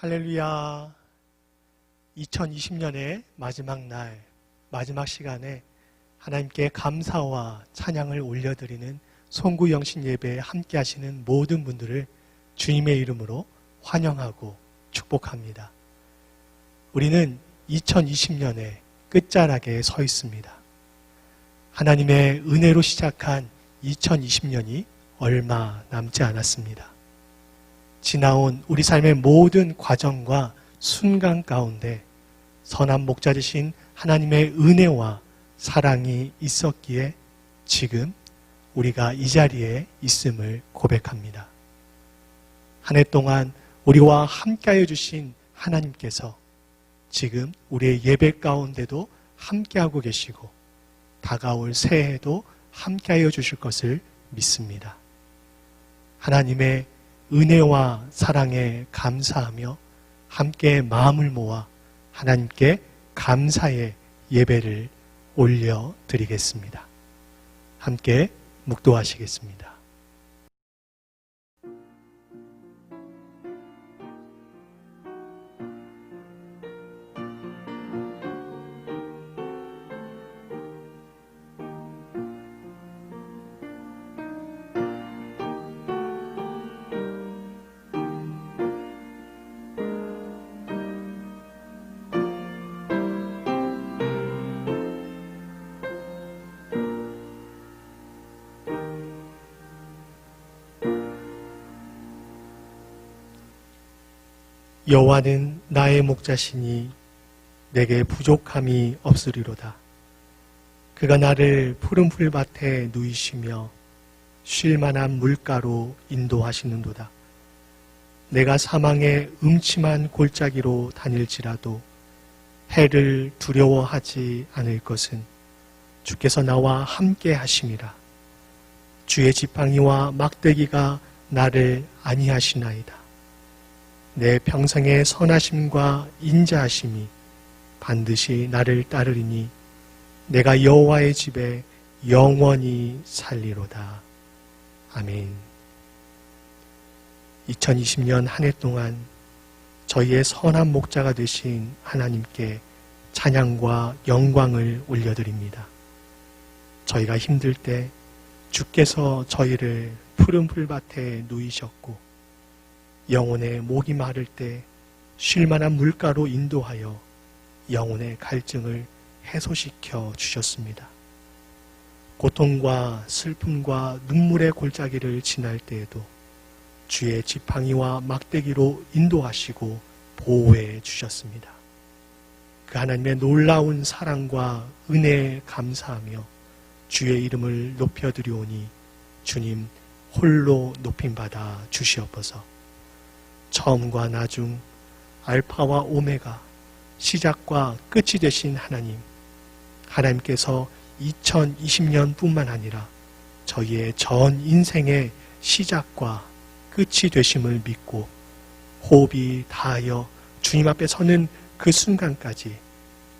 할렐루야. 2020년의 마지막 날, 마지막 시간에 하나님께 감사와 찬양을 올려드리는 송구영신 예배에 함께 하시는 모든 분들을 주님의 이름으로 환영하고 축복합니다. 우리는 2020년의 끝자락에 서 있습니다. 하나님의 은혜로 시작한 2020년이 얼마 남지 않았습니다. 지나온 우리 삶의 모든 과정과 순간 가운데 선한 목자 되신 하나님의 은혜와 사랑이 있었기에 지금 우리가 이 자리에 있음을 고백합니다. 한 해 동안 우리와 함께하여 주신 하나님께서 지금 우리의 예배 가운데도 함께하고 계시고 다가올 새해에도 함께하여 주실 것을 믿습니다. 하나님의 은혜와 사랑에 감사하며 함께 마음을 모아 하나님께 감사의 예배를 올려드리겠습니다. 함께 묵도하시겠습니다. 여호와는 나의 목자시니 내게 부족함이 없으리로다. 그가 나를 푸른 풀밭에 누이시며 쉴 만한 물가로 인도하시는도다. 내가 사망의 음침한 골짜기로 다닐지라도 해를 두려워하지 않을 것은 주께서 나와 함께 하심이라. 주의 지팡이와 막대기가 나를 안위하시나이다. 내 평생의 선하심과 인자하심이 반드시 나를 따르리니 내가 여호와의 집에 영원히 살리로다. 아멘. 2020년 한 해 동안 저희의 선한 목자가 되신 하나님께 찬양과 영광을 올려드립니다. 저희가 힘들 때 주께서 저희를 푸른 풀밭에 누이셨고 영혼의 목이 마를 때 쉴만한 물가로 인도하여 영혼의 갈증을 해소시켜 주셨습니다. 고통과 슬픔과 눈물의 골짜기를 지날 때에도 주의 지팡이와 막대기로 인도하시고 보호해 주셨습니다. 그 하나님의 놀라운 사랑과 은혜에 감사하며 주의 이름을 높여드리오니 주님 홀로 높임받아 주시옵소서. 처음과 나중, 알파와 오메가, 시작과 끝이 되신 하나님, 하나님께서 2020년뿐만 아니라 저희의 전 인생의 시작과 끝이 되심을 믿고 호흡이 다하여 주님 앞에 서는 그 순간까지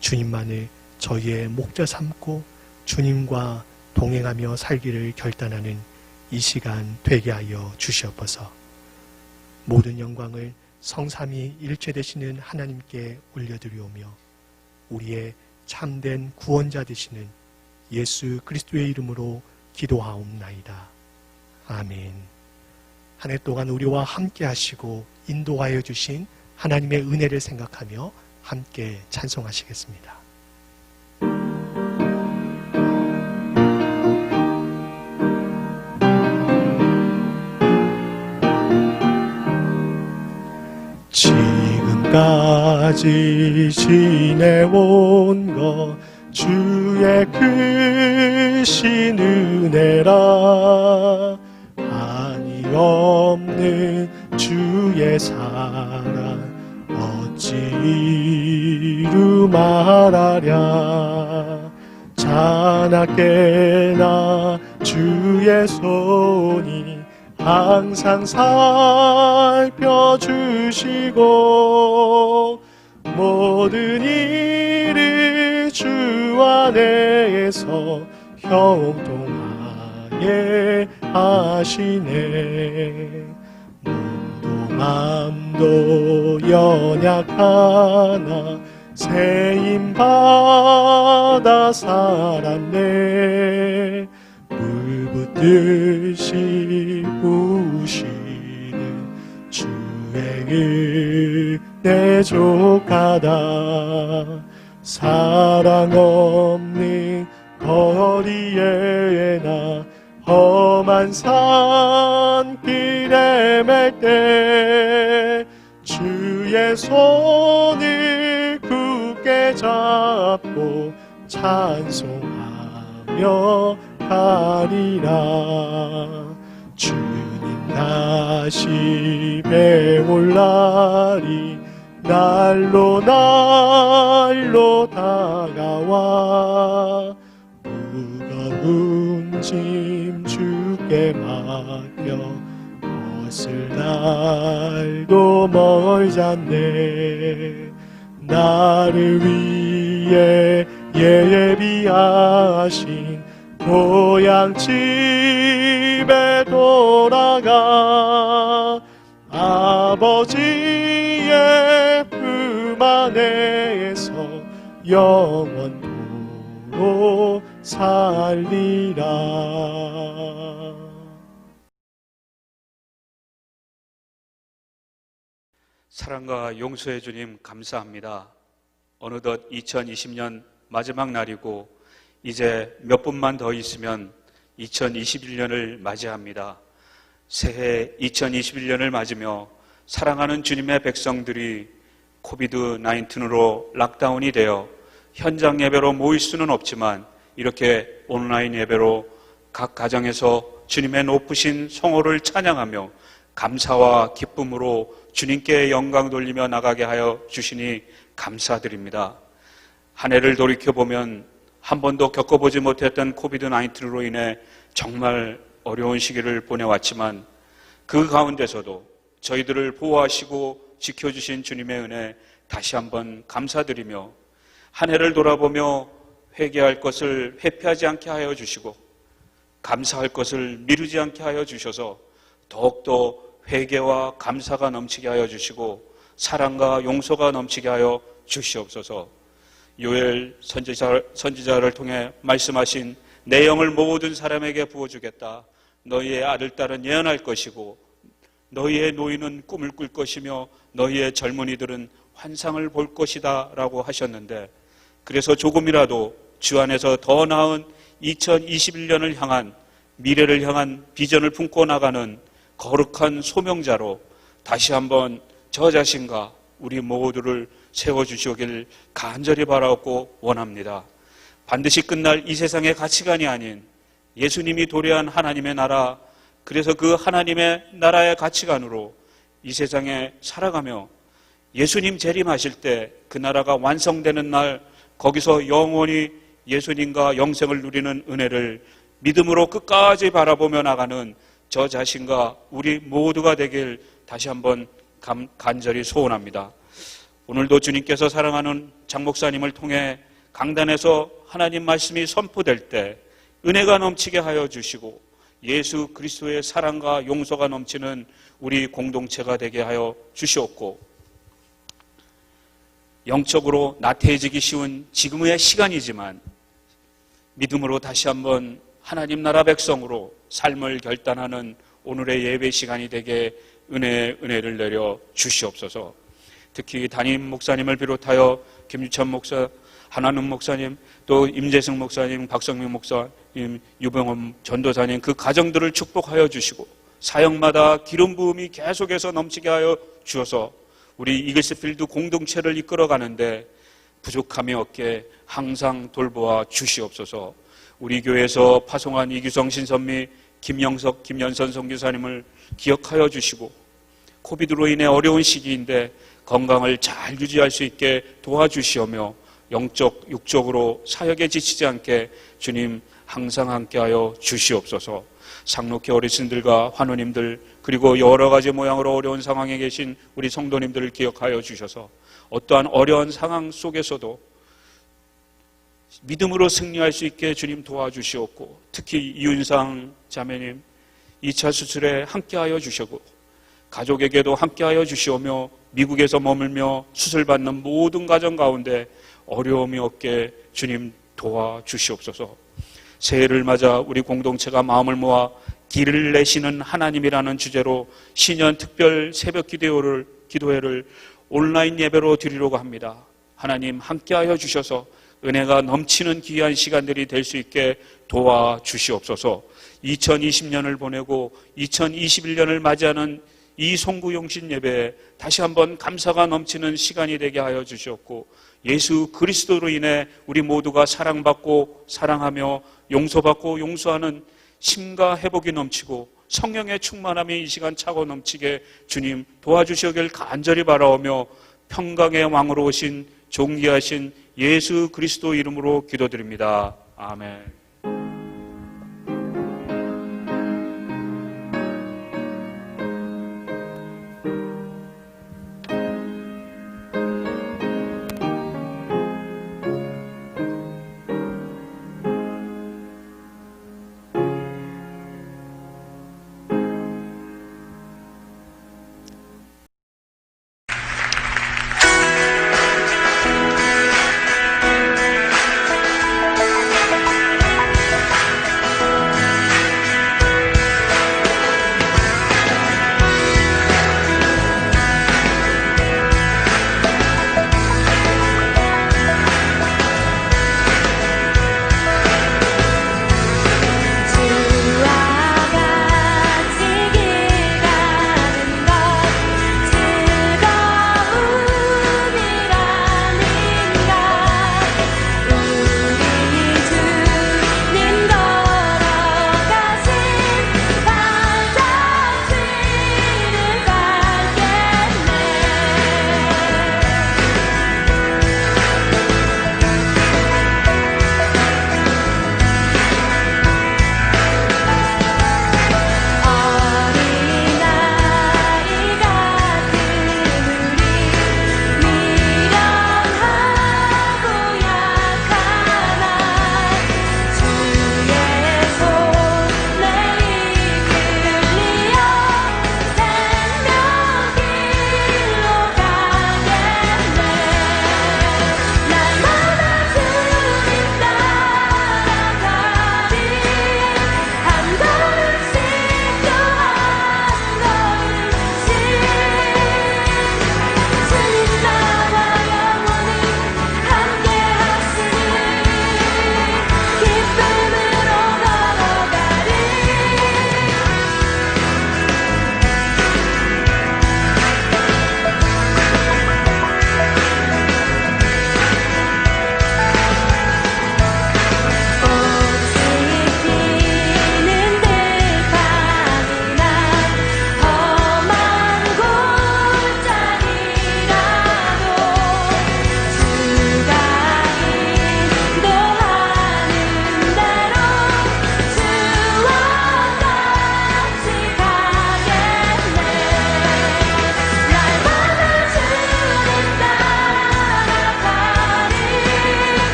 주님만을 저희의 목자 삼고 주님과 동행하며 살기를 결단하는 이 시간 되게 하여 주시옵소서. 모든 영광을 성삼위 일체 되시는 하나님께 올려드리오며 우리의 참된 구원자 되시는 예수 그리스도의 이름으로 기도하옵나이다. 아멘. 한 해 동안 우리와 함께 하시고 인도하여 주신 하나님의 은혜를 생각하며 함께 찬송하시겠습니다. 지금까지 지내온 것 주의 크신 은혜라. 한이 없는 주의 사랑 어찌 이루 말하랴. 자나깨나 주의 손이 항상 살펴주시고 모든 일을 주 안에서 형통하게 하시네. 무동한 맘도 연약하나 세임받아 살았네. 물붓듯이 부으시는 주의 은혜 족하다. 사랑 없는 거리에 나 험한 산길에 맬 때 주의 손을 굳게 잡고 찬송하며 가리라. 주님 다시 배올 날이 날로 날로 다가와. 무거운 짐 주께 맡겨 벗을 날도 멀잖네. 나를 위해 예비하신 고향 집에 돌아가 아버지의 품 안에서 영원토록 살리라. 사랑과 용서해 주님 감사합니다. 어느덧 2020년 마지막 날이고 이제 몇 분만 더 있으면 2021년을 맞이합니다. 새해 2021년을 맞으며 사랑하는 주님의 백성들이 코비드-19로 락다운이 되어 현장 예배로 모일 수는 없지만 이렇게 온라인 예배로 각 가정에서 주님의 높으신 성호를 찬양하며 감사와 기쁨으로 주님께 영광 돌리며 나가게 하여 주시니 감사드립니다. 한 해를 돌이켜보면 한 번도 겪어보지 못했던 코비드-19로 인해 정말 어려운 시기를 보내왔지만 그 가운데서도 저희들을 보호하시고 지켜주신 주님의 은혜 다시 한번 감사드리며 한 해를 돌아보며 회개할 것을 회피하지 않게 하여 주시고 감사할 것을 미루지 않게 하여 주셔서 더욱더 회개와 감사가 넘치게 하여 주시고 사랑과 용서가 넘치게 하여 주시옵소서. 요엘 선지자를 통해 말씀하신 내 영을 모든 사람에게 부어주겠다. 너희의 아들 딸은 예언할 것이고 너희의 노인은 꿈을 꿀 것이며 너희의 젊은이들은 환상을 볼 것이다 라고 하셨는데, 그래서 조금이라도 주 안에서 더 나은 2021년을 향한 미래를 향한 비전을 품고 나가는 거룩한 소명자로 다시 한번 저 자신과 우리 모두를 세워주시길 간절히 바라고 원합니다. 반드시 끝날 이 세상의 가치관이 아닌 예수님이 도래한 하나님의 나라, 그래서 그 하나님의 나라의 가치관으로 이 세상에 살아가며 예수님 재림하실 때 그 나라가 완성되는 날 거기서 영원히 예수님과 영생을 누리는 은혜를 믿음으로 끝까지 바라보며 나가는 저 자신과 우리 모두가 되길 다시 한번 간절히 소원합니다. 오늘도 주님께서 사랑하는 장 목사님을 통해 강단에서 하나님 말씀이 선포될 때 은혜가 넘치게 하여 주시고 예수 그리스도의 사랑과 용서가 넘치는 우리 공동체가 되게 하여 주시옵고, 영적으로 나태해지기 쉬운 지금의 시간이지만 믿음으로 다시 한번 하나님 나라 백성으로 삶을 결단하는 오늘의 예배 시간이 되게 은혜를 내려 주시옵소서. 특히 담임 목사님을 비롯하여 김유찬 목사, 한한은 목사님, 또 임재승 목사님, 박성민 목사님, 유병헌 전도사님 그 가정들을 축복하여 주시고 사역마다 기름 부음이 계속해서 넘치게 하여 주셔서 우리 이글스필드 공동체를 이끌어가는데 부족함이 없게 항상 돌보아 주시옵소서. 우리 교회에서 파송한 이규성 신선미, 김영석, 김연선 선교사님을 기억하여 주시고 코비드로 인해 어려운 시기인데 건강을 잘 유지할 수 있게 도와주시오며 영적, 육적으로 사역에 지치지 않게 주님 항상 함께하여 주시옵소서. 상록회 어르신들과 환우님들 그리고 여러 가지 모양으로 어려운 상황에 계신 우리 성도님들을 기억하여 주셔서 어떠한 어려운 상황 속에서도 믿음으로 승리할 수 있게 주님 도와주시옵고, 특히 이윤상 자매님 2차 수술에 함께하여 주시고 가족에게도 함께하여 주시오며 미국에서 머물며 수술받는 모든 가정 가운데 어려움이 없게 주님 도와주시옵소서. 새해를 맞아 우리 공동체가 마음을 모아 길을 내시는 하나님이라는 주제로 신년 특별 새벽 기도회를 온라인 예배로 드리려고 합니다. 하나님 함께하여 주셔서 은혜가 넘치는 귀한 시간들이 될 수 있게 도와주시옵소서. 2020년을 보내고 2021년을 맞이하는 이 송구용신 예배에 다시 한번 감사가 넘치는 시간이 되게 하여 주시옵고, 예수 그리스도로 인해 우리 모두가 사랑받고 사랑하며 용서받고 용서하는 힘과 회복이 넘치고 성령의 충만함이 이 시간 차고 넘치게 주님 도와주시길 간절히 바라오며 평강의 왕으로 오신 존귀하신 예수 그리스도 이름으로 기도드립니다. 아멘.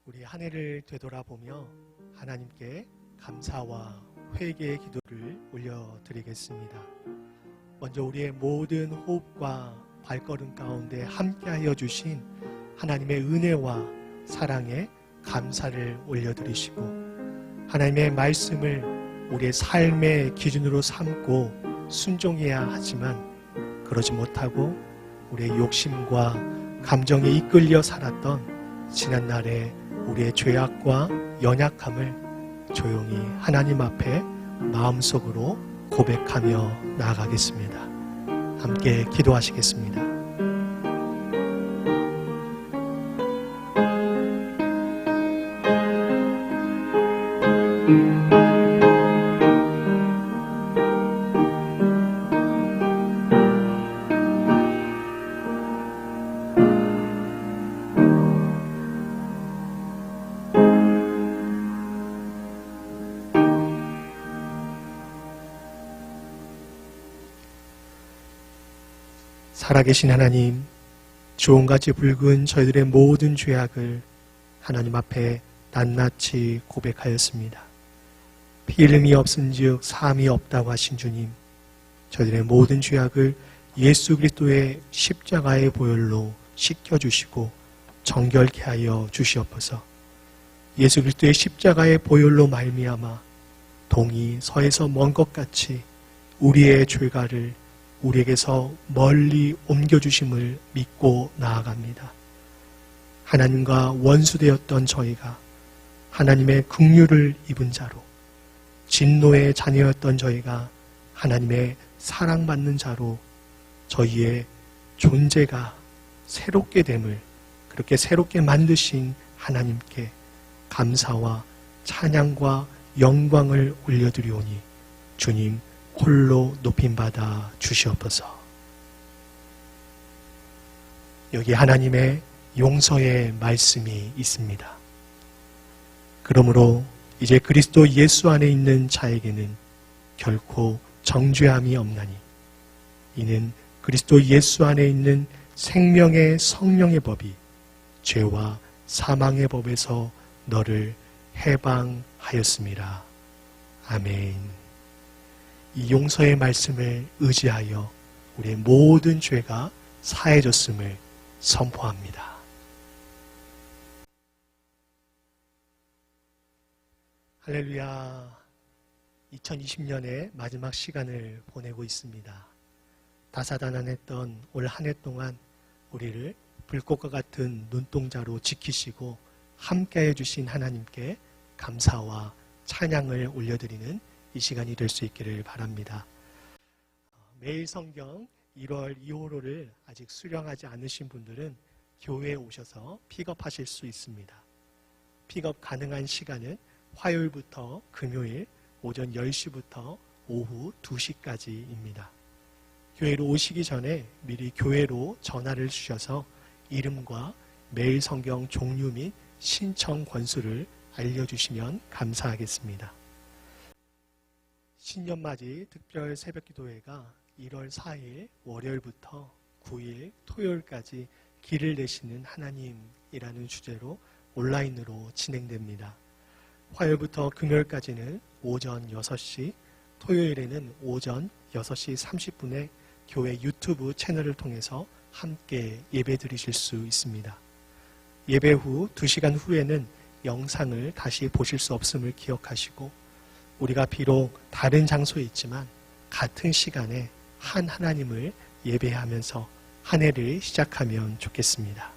우리 한 해를 되돌아보며 하나님께 감사와 회개의 기도를 올려드리겠습니다. 먼저 우리의 모든 호흡과 발걸음 가운데 함께하여 주신 하나님의 은혜와 사랑에 감사를 올려드리시고, 하나님의 말씀을 우리의 삶의 기준으로 삼고 순종해야 하지만 그러지 못하고 우리의 욕심과 감정에 이끌려 살았던 지난날의 우리의 죄악과 연약함을 조용히 하나님 앞에 마음속으로 고백하며 나아가겠습니다. 함께 기도하시겠습니다. 살아계신 하나님, 주홍같이 붉은 저희들의 모든 죄악을 하나님 앞에 낱낱이 고백하였습니다. 피 흘림이 없은즉 사함이 없다고 하신 주님, 저희들의 모든 죄악을 예수 그리스도의 십자가의 보혈로 씻겨주시고 정결케 하여 주시옵소서. 예수 그리스도의 십자가의 보혈로 말미암아 동이 서에서 먼 것 같이 우리의 죄가를 우리에게서 멀리 옮겨주심을 믿고 나아갑니다. 하나님과 원수되었던 저희가 하나님의 긍휼을 입은 자로, 진노의 자녀였던 저희가 하나님의 사랑받는 자로 저희의 존재가 새롭게 됨을, 그렇게 새롭게 만드신 하나님께 감사와 찬양과 영광을 올려드리오니 주님 홀로 높임받아 주시옵소서. 여기 하나님의 용서의 말씀이 있습니다. 그러므로 이제 그리스도 예수 안에 있는 자에게는 결코 정죄함이 없나니, 이는 그리스도 예수 안에 있는 생명의 성령의 법이 죄와 사망의 법에서 너를 해방하였습니다. 아멘. 이 용서의 말씀을 의지하여 우리의 모든 죄가 사해졌음을 선포합니다. 할렐루야. 2020년의 마지막 시간을 보내고 있습니다. 다사다난했던 올 한 해 동안 우리를 불꽃과 같은 눈동자로 지키시고 함께해 주신 하나님께 감사와 찬양을 올려드리는 이 시간이 될 수 있기를 바랍니다. 매일 성경 1월 2호로를 아직 수령하지 않으신 분들은 교회에 오셔서 픽업하실 수 있습니다. 픽업 가능한 시간은 화요일부터 금요일 오전 10시부터 오후 2시까지입니다. 교회로 오시기 전에 미리 교회로 전화를 주셔서 이름과 매일 성경 종류 및 신청 권수를 알려주시면 감사하겠습니다. 신년맞이 특별 새벽기도회가 1월 4일 월요일부터 9일 토요일까지 길을 내시는 하나님이라는 주제로 온라인으로 진행됩니다. 화요일부터 금요일까지는 오전 6시, 토요일에는 오전 6시 30분에 교회 유튜브 채널을 통해서 함께 예배 드리실 수 있습니다. 예배 후 2시간 후에는 영상을 다시 보실 수 없음을 기억하시고, 우리가 비록 다른 장소에 있지만 같은 시간에 한 하나님을 예배하면서 한 해를 시작하면 좋겠습니다.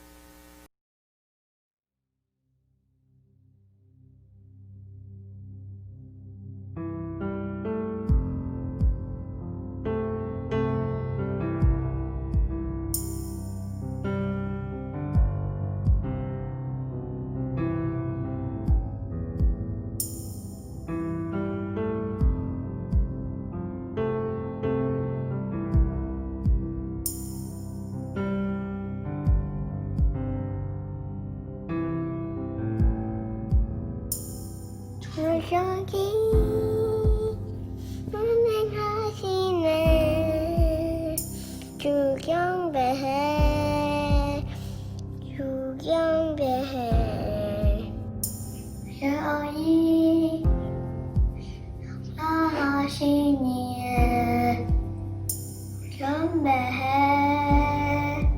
경배해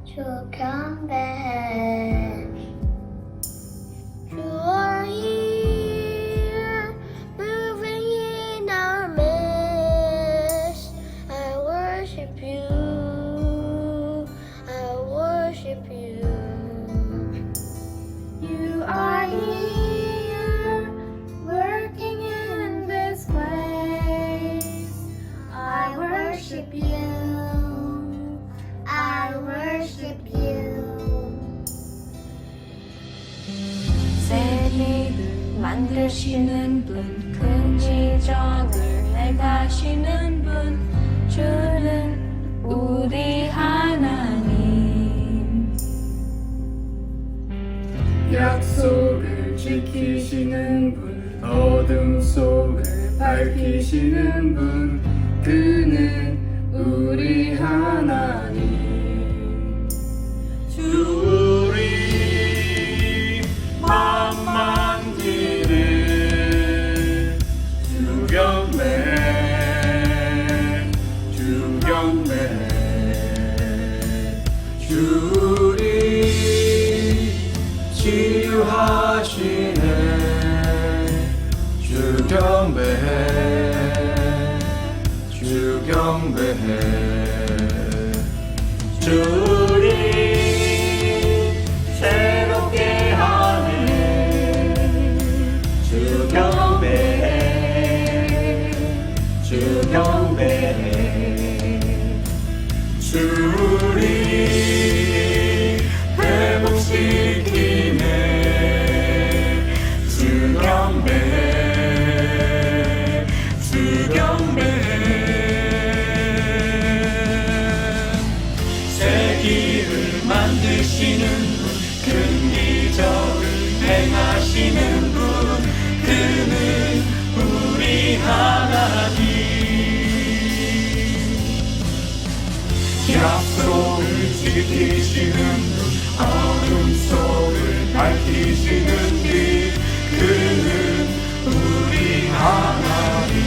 주 경배해 You are here moving in our midst I worship you I worship you You are here working in this place I worship you I worship you 세계를 만드시는 분, 큰 지정을 행하시는 분, 주는 우리 하나님. 약속을 지키시는 분, 어둠 속을 밝히시는 분, 그는 우리 하나님. 주 우리 맘 만지는 주 경배 주 경배 주 우리 치유하시네 주 경배해 주 경배해 주 우리 새롭게 하네 주 경배해 주 경배해 주 우리 회복시키네 주 경배해 주 경배해 새 길을 만드시는 분 큰 기적을 행하시는 분 그는 우리 하나님 약속을 지키시는 분 어둠 속을 밝히시는 길 그는 우리 하나님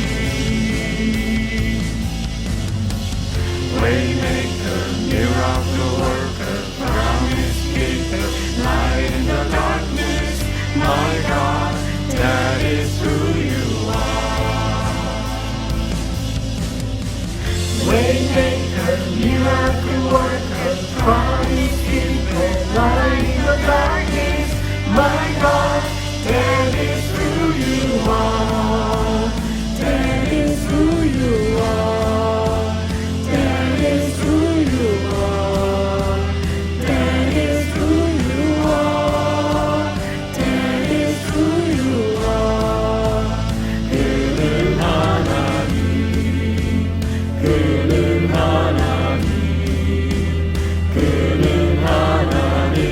Waymaker, miracle worker, promise keeper, light in the darkness, my God, that is who you are. Waymaker, miracle worker, promise keeper, light in the darkness, my God, that is who you are. That is who you are. That is who you are. That is who you are. That is who you are. 그는 하나님, 그는 하나님, 그는 하나님,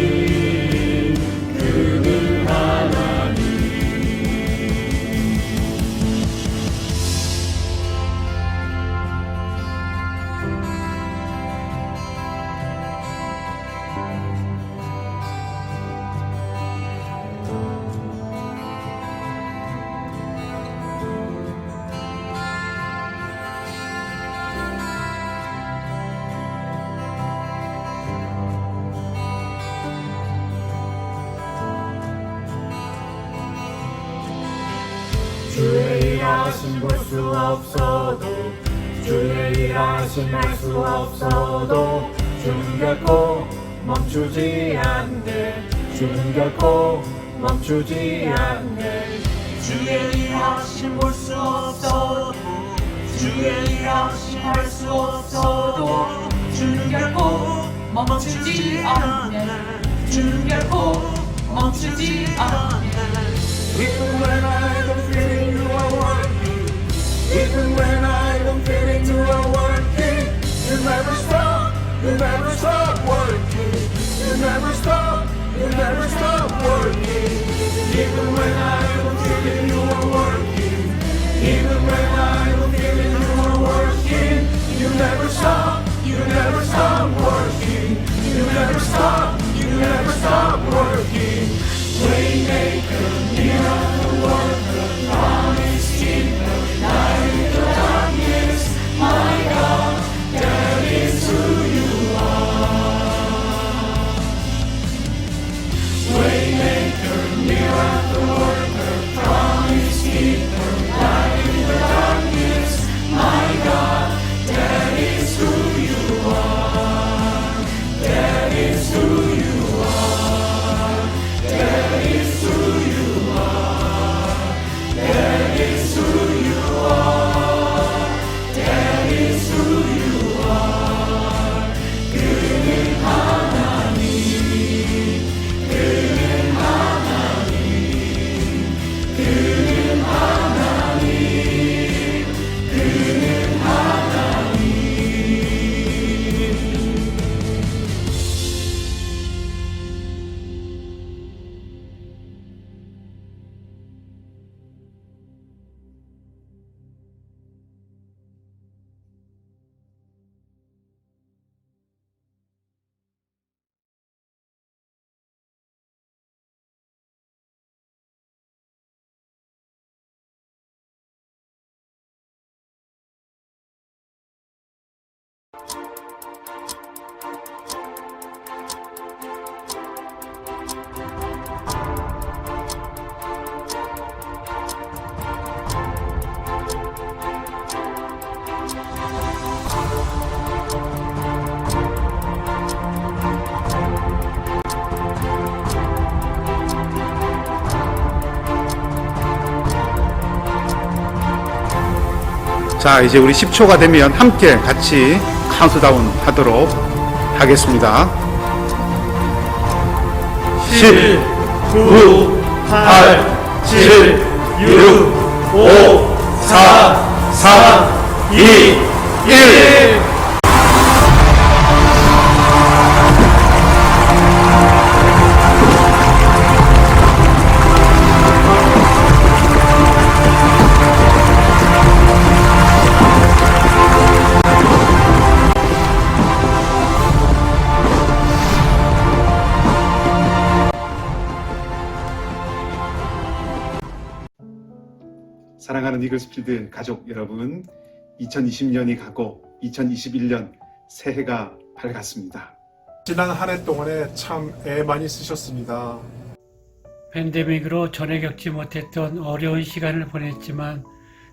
그는 하나님. 주의 일하심 볼 수 없어도 주의 일하심 알 수 없어도 주는 결코 멈추지 않네 주는 결코 멈추지 않네 주의 일하심 볼 수 없어도 주의 일하심 알 수 없어도 주는 결코 멈추지 않네 주는 결코 멈추지 않네 Even when I don't feel it, you are working. Even when I don't feel it, you are working. You never stop, you never stop working. You never stop, you never stop working. Even when I don't feel it, you are working. Even when I don't feel it, you are working. You never stop, you never stop working. You never stop, you never stop working. Waymaker, miracle worker, promise keeper, light in the darkness, my God, that 자, 이제 우리 10초가 되면 함께 같이 카운트다운 하도록 하겠습니다. 10, 9, 8, 7, 6, 5, 4, 3, 2, 1. 사랑하는 이글스필드 가족 여러분, 2020년이 가고 2021년 새해가 밝았습니다. 지난 한 해 동안에 참 애 많이 쓰셨습니다. 팬데믹으로 전에 겪지 못했던 어려운 시간을 보냈지만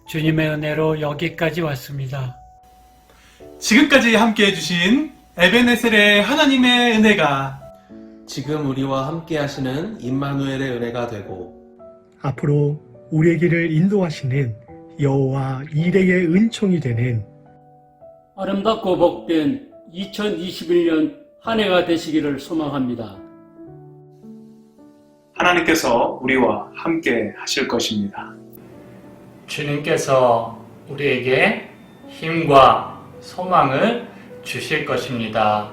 주님의 은혜로 여기까지 왔습니다. 지금까지 함께 해주신 에베네셀의 하나님의 은혜가 지금 우리와 함께 하시는 임마누엘의 은혜가 되고 앞으로 우리의 길을 인도하시는 여호와 이레의 은총이 되는 아름답고 복된 2021년 한 해가 되시기를 소망합니다. 하나님께서 우리와 함께 하실 것입니다. 주님께서 우리에게 힘과 소망을 주실 것입니다.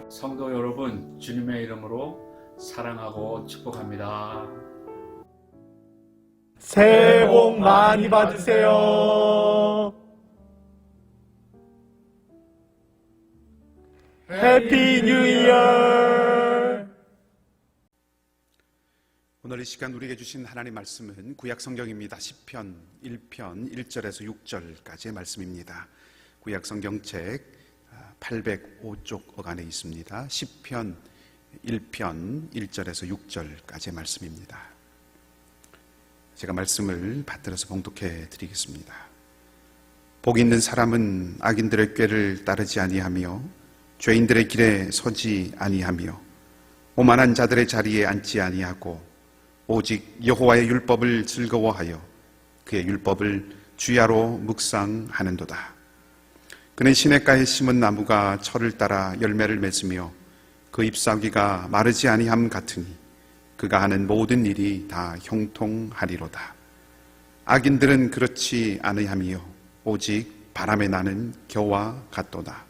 성도 여러분, 주님의 이름으로 사랑하고 축복합니다. 새해 복 많이 받으세요. 해피 뉴 이어. 오늘 이 시간 우리에게 주신 하나님 말씀은 구약 성경입니다. 시편 1편 1절에서 6절까지의 말씀입니다. 구약 성경책 805쪽 어간에 있습니다. 시편 1편 1절에서 6절까지의 말씀입니다. 제가 말씀을 받들어서 봉독해 드리겠습니다. 복 있는 사람은 악인들의 꾀를 따르지 아니하며 죄인들의 길에 서지 아니하며 오만한 자들의 자리에 앉지 아니하고 오직 여호와의 율법을 즐거워하여 그의 율법을 주야로 묵상하는도다. 그는 시냇가에 심은 나무가 철을 따라 열매를 맺으며 그 잎사귀가 마르지 아니함 같으니 그가 하는 모든 일이 다 형통하리로다. 악인들은 그렇지 아니하며 오직 바람에 나는 겨와 같도다.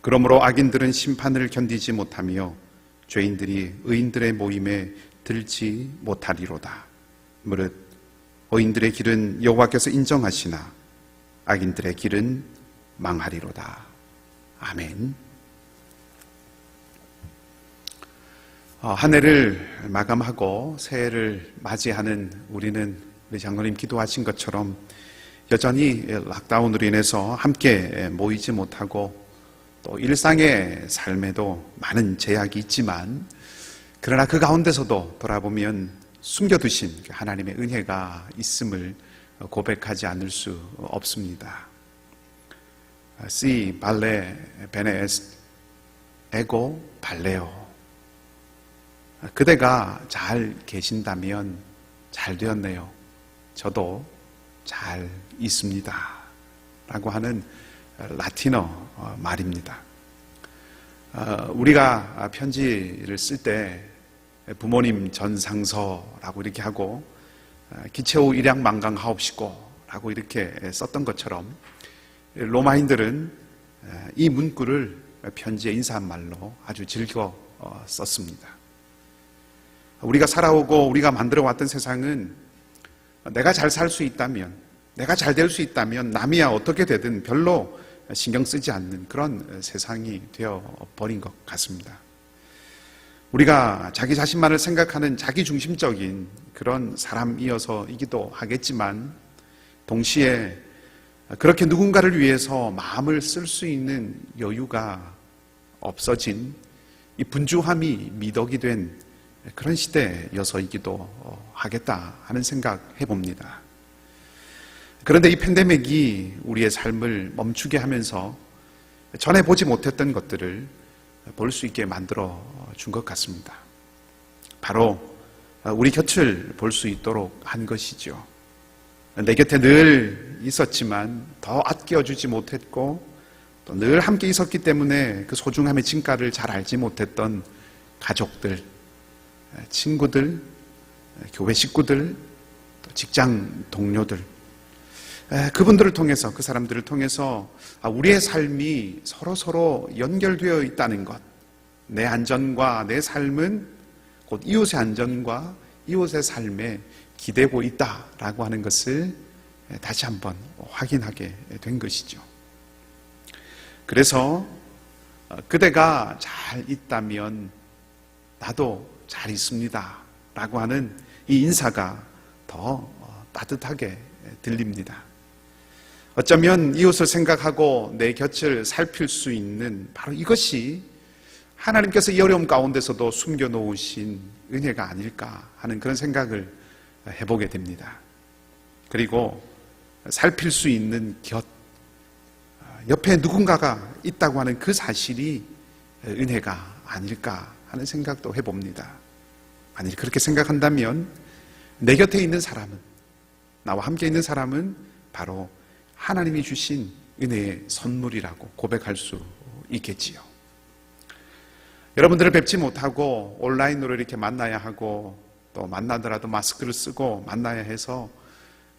그러므로 악인들은 심판을 견디지 못하며 죄인들이 의인들의 모임에 들지 못하리로다. 무릇 의인들의 길은 여호와께서 인정하시나 악인들의 길은 망하리로다. 아멘. 한 해를 마감하고 새해를 맞이하는 우리는 우리 장로님 기도하신 것처럼 여전히 락다운으로 인해서 함께 모이지 못하고 또 일상의 삶에도 많은 제약이 있지만 그러나 그 가운데서도 돌아보면 숨겨두신 하나님의 은혜가 있음을 고백하지 않을 수 없습니다. 시 발레 베네에스 에고 발레오. 그대가 잘 계신다면 잘 되었네요. 저도 잘 있습니다. 라고 하는 라틴어 말입니다. 우리가 편지를 쓸 때 부모님 전상서라고 이렇게 하고 기체후 일양만강하옵시고 라고 이렇게 썼던 것처럼 로마인들은 이 문구를 편지의 인사말로 아주 즐겨 썼습니다. 우리가 살아오고 우리가 만들어왔던 세상은 내가 잘 살 수 있다면, 내가 잘 될 수 있다면 남이야 어떻게 되든 별로 신경 쓰지 않는 그런 세상이 되어버린 것 같습니다. 우리가 자기 자신만을 생각하는 자기중심적인 그런 사람이어서이기도 하겠지만 동시에 그렇게 누군가를 위해서 마음을 쓸 수 있는 여유가 없어진 이 분주함이 미덕이 된 그런 시대여서이기도 하겠다 하는 생각 해봅니다. 그런데 이 팬데믹이 우리의 삶을 멈추게 하면서 전에 보지 못했던 것들을 볼 수 있게 만들어 준 것 같습니다. 바로 우리 곁을 볼 수 있도록 한 것이죠. 내 곁에 늘 있었지만 더 아껴주지 못했고 또 늘 함께 있었기 때문에 그 소중함의 진가를 잘 알지 못했던 가족들, 친구들, 교회 식구들, 또 직장 동료들, 그분들을 통해서, 그 사람들을 통해서 우리의 삶이 서로 연결되어 있다는 것, 내 안전과 내 삶은 곧 이웃의 안전과 이웃의 삶에 기대고 있다라고 하는 것을 다시 한번 확인하게 된 것이죠. 그래서 그대가 잘 있다면 나도 잘 있습니다 라고 하는 이 인사가 더 따뜻하게 들립니다. 어쩌면 이웃을 생각하고 내 곁을 살필 수 있는 바로 이것이 하나님께서 이 어려움 가운데서도 숨겨놓으신 은혜가 아닐까 하는 그런 생각을 해보게 됩니다. 그리고 살필 수 있는 곁, 옆에 누군가가 있다고 하는 그 사실이 은혜가 아닐까 하는 생각도 해봅니다. 만일 그렇게 생각한다면 내 곁에 있는 사람은, 나와 함께 있는 사람은 바로 하나님이 주신 은혜의 선물이라고 고백할 수 있겠지요. 여러분들을 뵙지 못하고 온라인으로 이렇게 만나야 하고 또 만나더라도 마스크를 쓰고 만나야 해서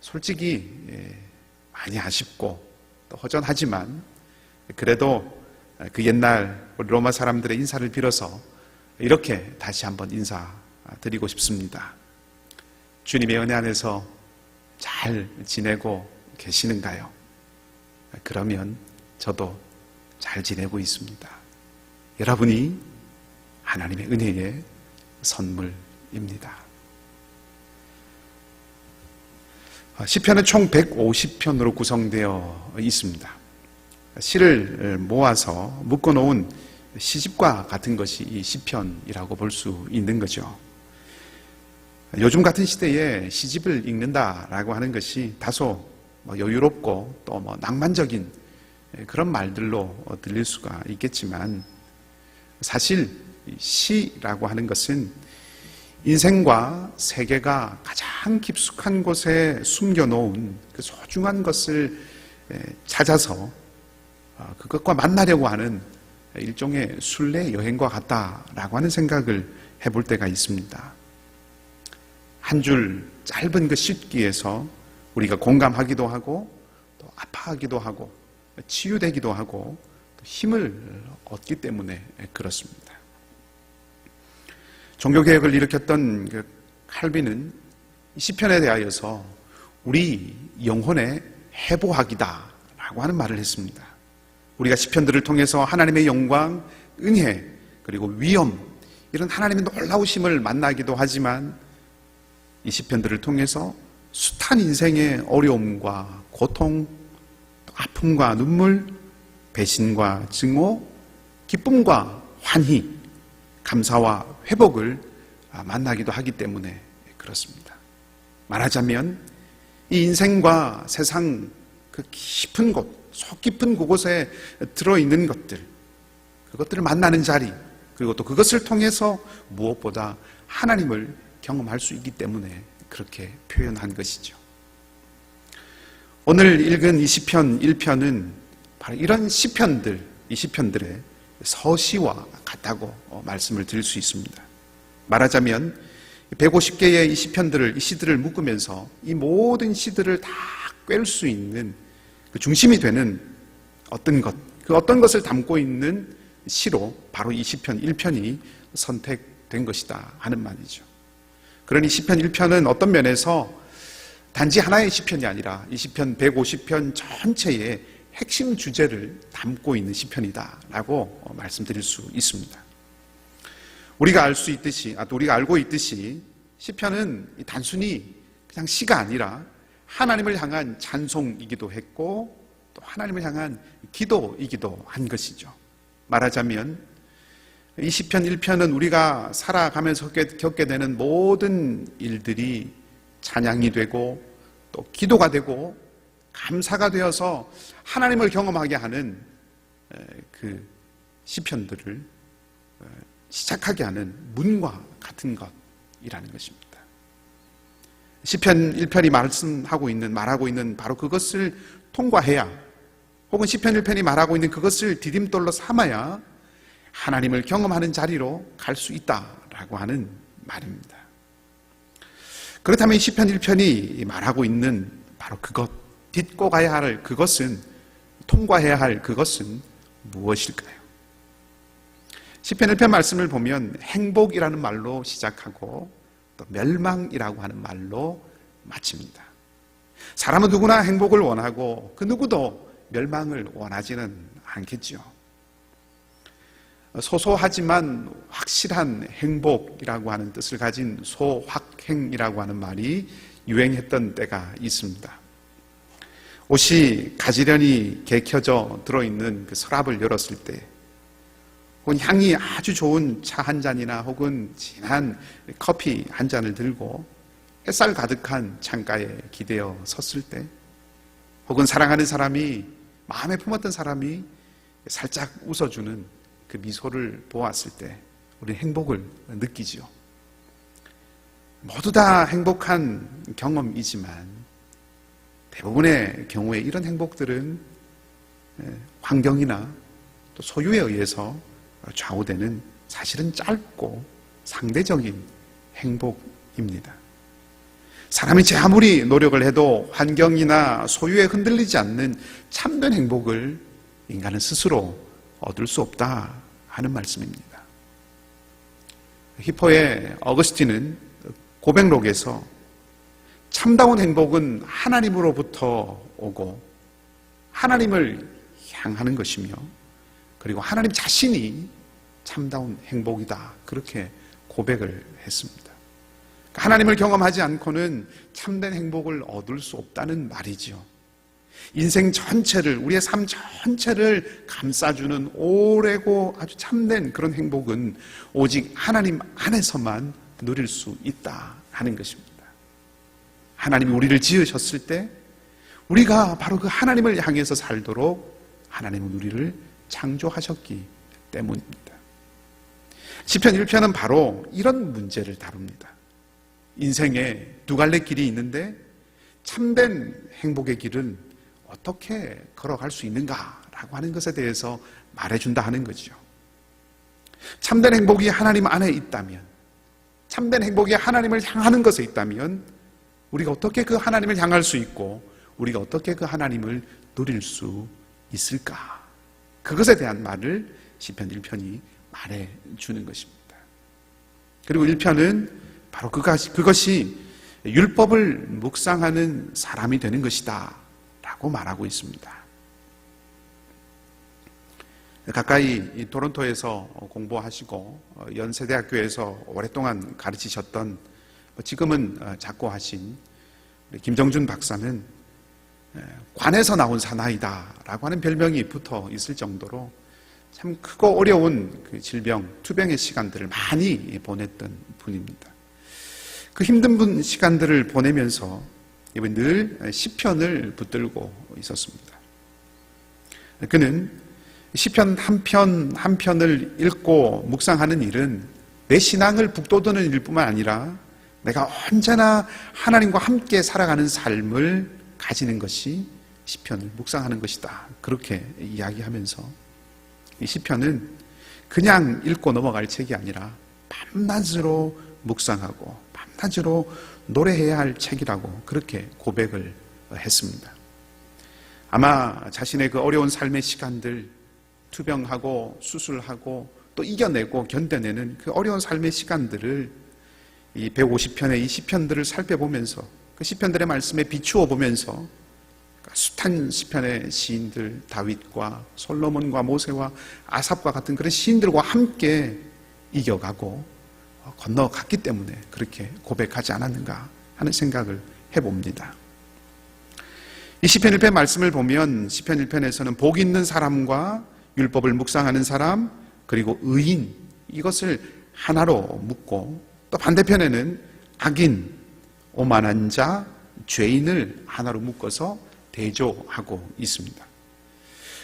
솔직히 많이 아쉽고 또 허전하지만 그래도 그 옛날 우리 로마 사람들의 인사를 빌어서 이렇게 다시 한번 인사드리고 싶습니다. 주님의 은혜 안에서 잘 지내고 계시는가요? 그러면 저도 잘 지내고 있습니다. 여러분이 하나님의 은혜의 선물입니다. 시편은 총 150편으로 구성되어 있습니다. 시를 모아서 묶어놓은 시집과 같은 것이 이 시편이라고 볼 수 있는 거죠. 요즘 같은 시대에 시집을 읽는다라고 하는 것이 다소 여유롭고 또 낭만적인 그런 말들로 들릴 수가 있겠지만 사실 시라고 하는 것은 인생과 세계가 가장 깊숙한 곳에 숨겨놓은 그 소중한 것을 찾아서 그것과 만나려고 하는 일종의 순례 여행과 같다라고 하는 생각을 해볼 때가 있습니다. 한 줄 짧은 그 시기에서 우리가 공감하기도 하고 또 아파하기도 하고 치유되기도 하고 또 힘을 얻기 때문에 그렇습니다. 종교개혁을 일으켰던 그 칼빈은 시편에 대하여서 우리 영혼의 해보학이다라고 하는 말을 했습니다. 우리가 시편들을 통해서 하나님의 영광, 은혜, 그리고 위엄, 이런 하나님의 놀라우심을 만나기도 하지만 이 시편들을 통해서 숱한 인생의 어려움과 고통, 아픔과 눈물, 배신과 증오, 기쁨과 환희, 감사와 회복을 만나기도 하기 때문에 그렇습니다. 말하자면 이 인생과 세상 그 깊은 곳, 속 깊은 그곳에 들어있는 것들, 그것들을 만나는 자리, 그리고 또 그것을 통해서 무엇보다 하나님을 경험할 수 있기 때문에 그렇게 표현한 것이죠. 오늘 읽은 이 시편 1편은 바로 이런 시편들, 이 시편들의 서시와 같다고 말씀을 드릴 수 있습니다. 말하자면 150개의 이 시편들을, 이 시들을 묶으면서 이 모든 시들을 다 꿰을 수 있는 그 중심이 되는 어떤 것, 그 어떤 것을 담고 있는 시로 바로 이 시편 1편이 선택된 것이다 하는 말이죠. 그러니 시편 1편은 어떤 면에서 단지 하나의 시편이 아니라 이 시편 150편 전체의 핵심 주제를 담고 있는 시편이다라고 말씀드릴 수 있습니다. 우리가 알고 있듯이 시편은 단순히 그냥 시가 아니라 하나님을 향한 찬송이기도 했고 또 하나님을 향한 기도이기도 한 것이죠. 말하자면 이 시편 1편은 우리가 살아가면서 겪게 되는 모든 일들이 찬양이 되고 또 기도가 되고 감사가 되어서 하나님을 경험하게 하는 그 시편들을 시작하게 하는 문과 같은 것이라는 것입니다. 시편 1편이 말하고 있는 바로 그것을 통과해야, 혹은 시편 1편이 말하고 있는 그것을 디딤돌로 삼아야 하나님을 경험하는 자리로 갈 수 있다라고 하는 말입니다. 그렇다면 시편 1편이 말하고 있는 바로 그것, 딛고 가야 할 그것은, 통과해야 할 그것은 무엇일까요? 시편 1편 말씀을 보면 행복이라는 말로 시작하고 또 멸망이라고 하는 말로 마칩니다. 사람은 누구나 행복을 원하고 그 누구도 멸망을 원하지는 않겠죠. 소소하지만 확실한 행복이라고 하는 뜻을 가진 소확행이라고 하는 말이 유행했던 때가 있습니다. 옷이 가지런히 개켜져 들어있는 그 서랍을 열었을 때, 혹은 향이 아주 좋은 차 한 잔이나 혹은 진한 커피 한 잔을 들고 햇살 가득한 창가에 기대어 섰을 때, 혹은 사랑하는 사람이, 마음에 품었던 사람이 살짝 웃어주는 그 미소를 보았을 때 우리는 행복을 느끼지요. 모두 다 행복한 경험이지만 대부분의 경우에 이런 행복들은 환경이나 또 소유에 의해서 좌우되는 사실은 짧고 상대적인 행복입니다. 사람이 제 아무리 노력을 해도 환경이나 소유에 흔들리지 않는 참된 행복을 인간은 스스로 얻을 수 없다 하는 말씀입니다. 히포의 어거스틴은 고백록에서 참다운 행복은 하나님으로부터 오고 하나님을 향하는 것이며, 그리고 하나님 자신이 참다운 행복이다, 그렇게 고백을 했습니다. 하나님을 경험하지 않고는 참된 행복을 얻을 수 없다는 말이지요. 인생 전체를, 우리의 삶 전체를 감싸주는 오래고 아주 참된 그런 행복은 오직 하나님 안에서만 누릴 수 있다 하는 것입니다. 하나님이 우리를 지으셨을 때 우리가 바로 그 하나님을 향해서 살도록 하나님은 우리를 창조하셨기 때문입니다. 시편 1편은 바로 이런 문제를 다룹니다. 인생에 두 갈래 길이 있는데 참된 행복의 길은 어떻게 걸어갈 수 있는가라고 하는 것에 대해서 말해준다 하는 거죠. 참된 행복이 하나님 안에 있다면, 참된 행복이 하나님을 향하는 것에 있다면 우리가 어떻게 그 하나님을 향할 수 있고 우리가 어떻게 그 하나님을 누릴 수 있을까? 그것에 대한 말을 시편 1편이 말해주는 것입니다. 그리고 1편은 바로 그것이 율법을 묵상하는 사람이 되는 것이다 라고 말하고 있습니다. 가까이 토론토에서 공부하시고 연세대학교에서 오랫동안 가르치셨던, 지금은 작고하신 김정준 박사는 관에서 나온 사나이다 라고 하는 별명이 붙어 있을 정도로 참 크고 어려운 그 질병, 투병의 시간들을 많이 보냈던 분입니다. 그 힘든 시간들을 보내면서 늘 시편을 붙들고 있었습니다. 그는 시편 한 편을 읽고 묵상하는 일은 내 신앙을 북돋우는 일뿐만 아니라 내가 언제나 하나님과 함께 살아가는 삶을 가지는 것이 시편을 묵상하는 것이다, 그렇게 이야기하면서 이 시편은 그냥 읽고 넘어갈 책이 아니라 밤낮으로 묵상하고 밤낮으로 노래해야 할 책이라고 그렇게 고백을 했습니다. 아마 자신의 그 어려운 삶의 시간들, 투병하고 수술하고 또 이겨내고 견뎌내는 그 어려운 삶의 시간들을 이 150편의 이 시편들을 살펴보면서 그 시편들의 말씀에 비추어 보면서 숱한 시편의 시인들, 다윗과 솔로몬과 모세와 아삽과 같은 그런 시인들과 함께 이겨가고 건너갔기 때문에 그렇게 고백하지 않았는가 하는 생각을 해봅니다. 이 시편 1편 말씀을 보면 시편 1편에서는 복 있는 사람과 율법을 묵상하는 사람, 그리고 의인, 이것을 하나로 묶고, 또 반대편에는 악인, 오만한 자, 죄인을 하나로 묶어서 대조하고 있습니다.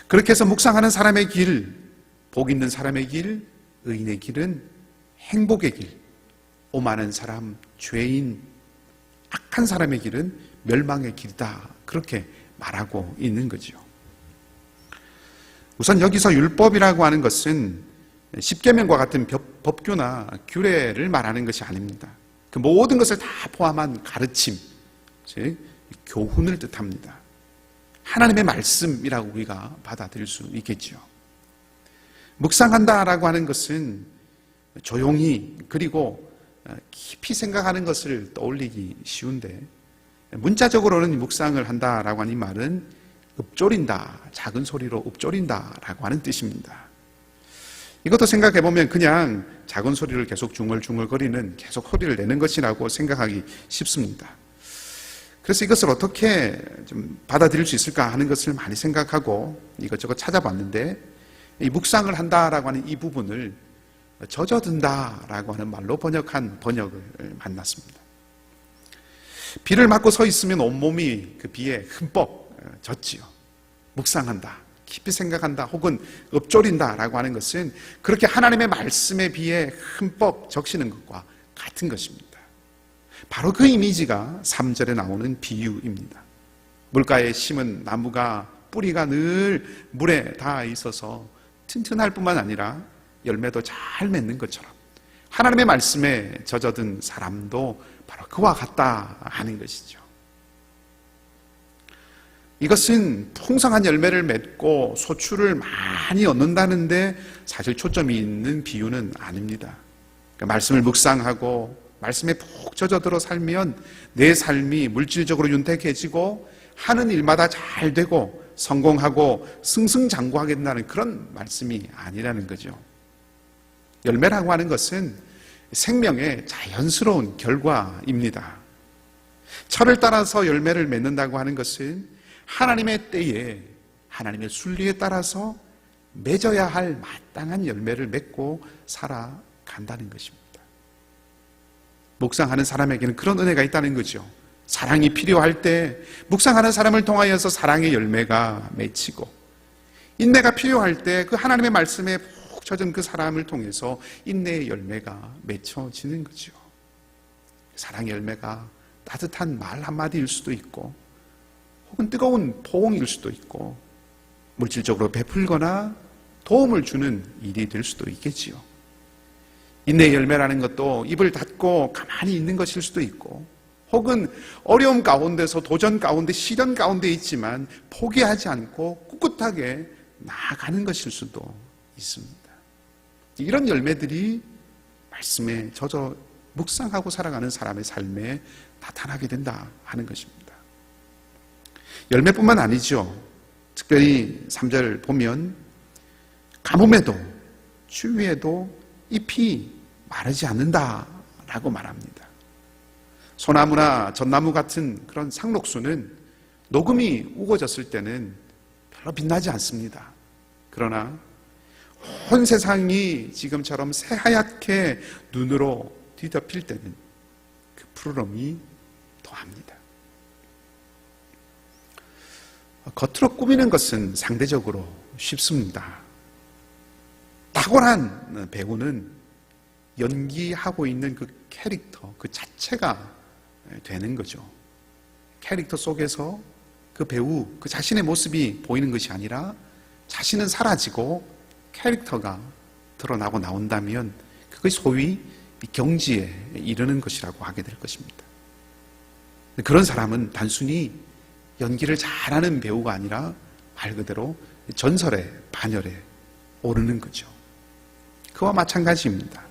그렇게 해서 묵상하는 사람의 길, 복 있는 사람의 길, 의인의 길은 행복의 길, 오만한 사람, 죄인, 악한 사람의 길은 멸망의 길이다. 그렇게 말하고 있는 거죠. 우선 여기서 율법이라고 하는 것은 십계명과 같은 법규나 규례를 말하는 것이 아닙니다. 그 모든 것을 다 포함한 가르침, 즉 교훈을 뜻합니다. 하나님의 말씀이라고 우리가 받아들일 수 있겠죠. 묵상한다라고 하는 것은 조용히 그리고 깊이 생각하는 것을 떠올리기 쉬운데, 문자적으로는 묵상을 한다라고 하는 이 말은 읊조린다, 작은 소리로 읊조린다라고 하는 뜻입니다. 이것도 생각해보면 그냥 작은 소리를 계속 중얼중얼거리는, 계속 소리를 내는 것이라고 생각하기 쉽습니다. 그래서 이것을 어떻게 좀 받아들일 수 있을까 하는 것을 많이 생각하고 이것저것 찾아봤는데, 이 묵상을 한다라고 하는 이 부분을 젖어든다라고 하는 말로 번역한 번역을 만났습니다. 비를 맞고 서 있으면 온몸이 그 비에 흠뻑 젖지요. 묵상한다, 깊이 생각한다, 혹은 읊조린다라고 하는 것은 그렇게 하나님의 말씀에 비해 흠뻑 적시는 것과 같은 것입니다. 바로 그 이미지가 3절에 나오는 비유입니다. 물가에 심은 나무가 뿌리가 늘 물에 닿아 있어서 튼튼할 뿐만 아니라 열매도 잘 맺는 것처럼 하나님의 말씀에 젖어든 사람도 바로 그와 같다 하는 것이죠. 이것은 풍성한 열매를 맺고 소출을 많이 얻는다는데 사실 초점이 있는 비유는 아닙니다. 그러니까 말씀을 묵상하고 말씀에 푹 젖어들어 살면 내 삶이 물질적으로 윤택해지고 하는 일마다 잘 되고 성공하고 승승장구하게 된다는 그런 말씀이 아니라는 거죠. 열매라고 하는 것은 생명의 자연스러운 결과입니다. 철을 따라서 열매를 맺는다고 하는 것은 하나님의 때에 하나님의 순리에 따라서 맺어야 할 마땅한 열매를 맺고 살아간다는 것입니다. 묵상하는 사람에게는 그런 은혜가 있다는 거죠. 사랑이 필요할 때 묵상하는 사람을 통하여서 사랑의 열매가 맺히고, 인내가 필요할 때 그 하나님의 말씀에 푹 젖은 그 사람을 통해서 인내의 열매가 맺혀지는 거죠. 사랑의 열매가 따뜻한 말 한마디일 수도 있고, 혹은 뜨거운 포옹일 수도 있고, 물질적으로 베풀거나 도움을 주는 일이 될 수도 있겠지요. 인내의 열매라는 것도 입을 닫고 가만히 있는 것일 수도 있고, 혹은 어려움 가운데서 도전 가운데 시련 가운데 있지만 포기하지 않고 꿋꿋하게 나아가는 것일 수도 있습니다. 이런 열매들이 말씀에 젖어 묵상하고 살아가는 사람의 삶에 나타나게 된다 하는 것입니다. 열매뿐만 아니죠. 특별히 3절 보면 가뭄에도 추위에도 잎이 마르지 않는다라고 말합니다. 소나무나 전나무 같은 그런 상록수는 녹음이 우거졌을 때는 별로 빛나지 않습니다. 그러나 온 세상이 지금처럼 새하얗게 눈으로 뒤덮일 때는 그 푸르름이 더합니다. 겉으로 꾸미는 것은 상대적으로 쉽습니다. 탁월한 배우는 연기하고 있는 그 캐릭터, 그 자체가 되는 거죠. 캐릭터 속에서 그 배우, 그 자신의 모습이 보이는 것이 아니라 자신은 사라지고 캐릭터가 드러나고 나온다면 그것이 소위 경지에 이르는 것이라고 하게 될 것입니다. 그런 사람은 단순히 연기를 잘하는 배우가 아니라 말 그대로 전설의 반열에 오르는 거죠. 그와 마찬가지입니다.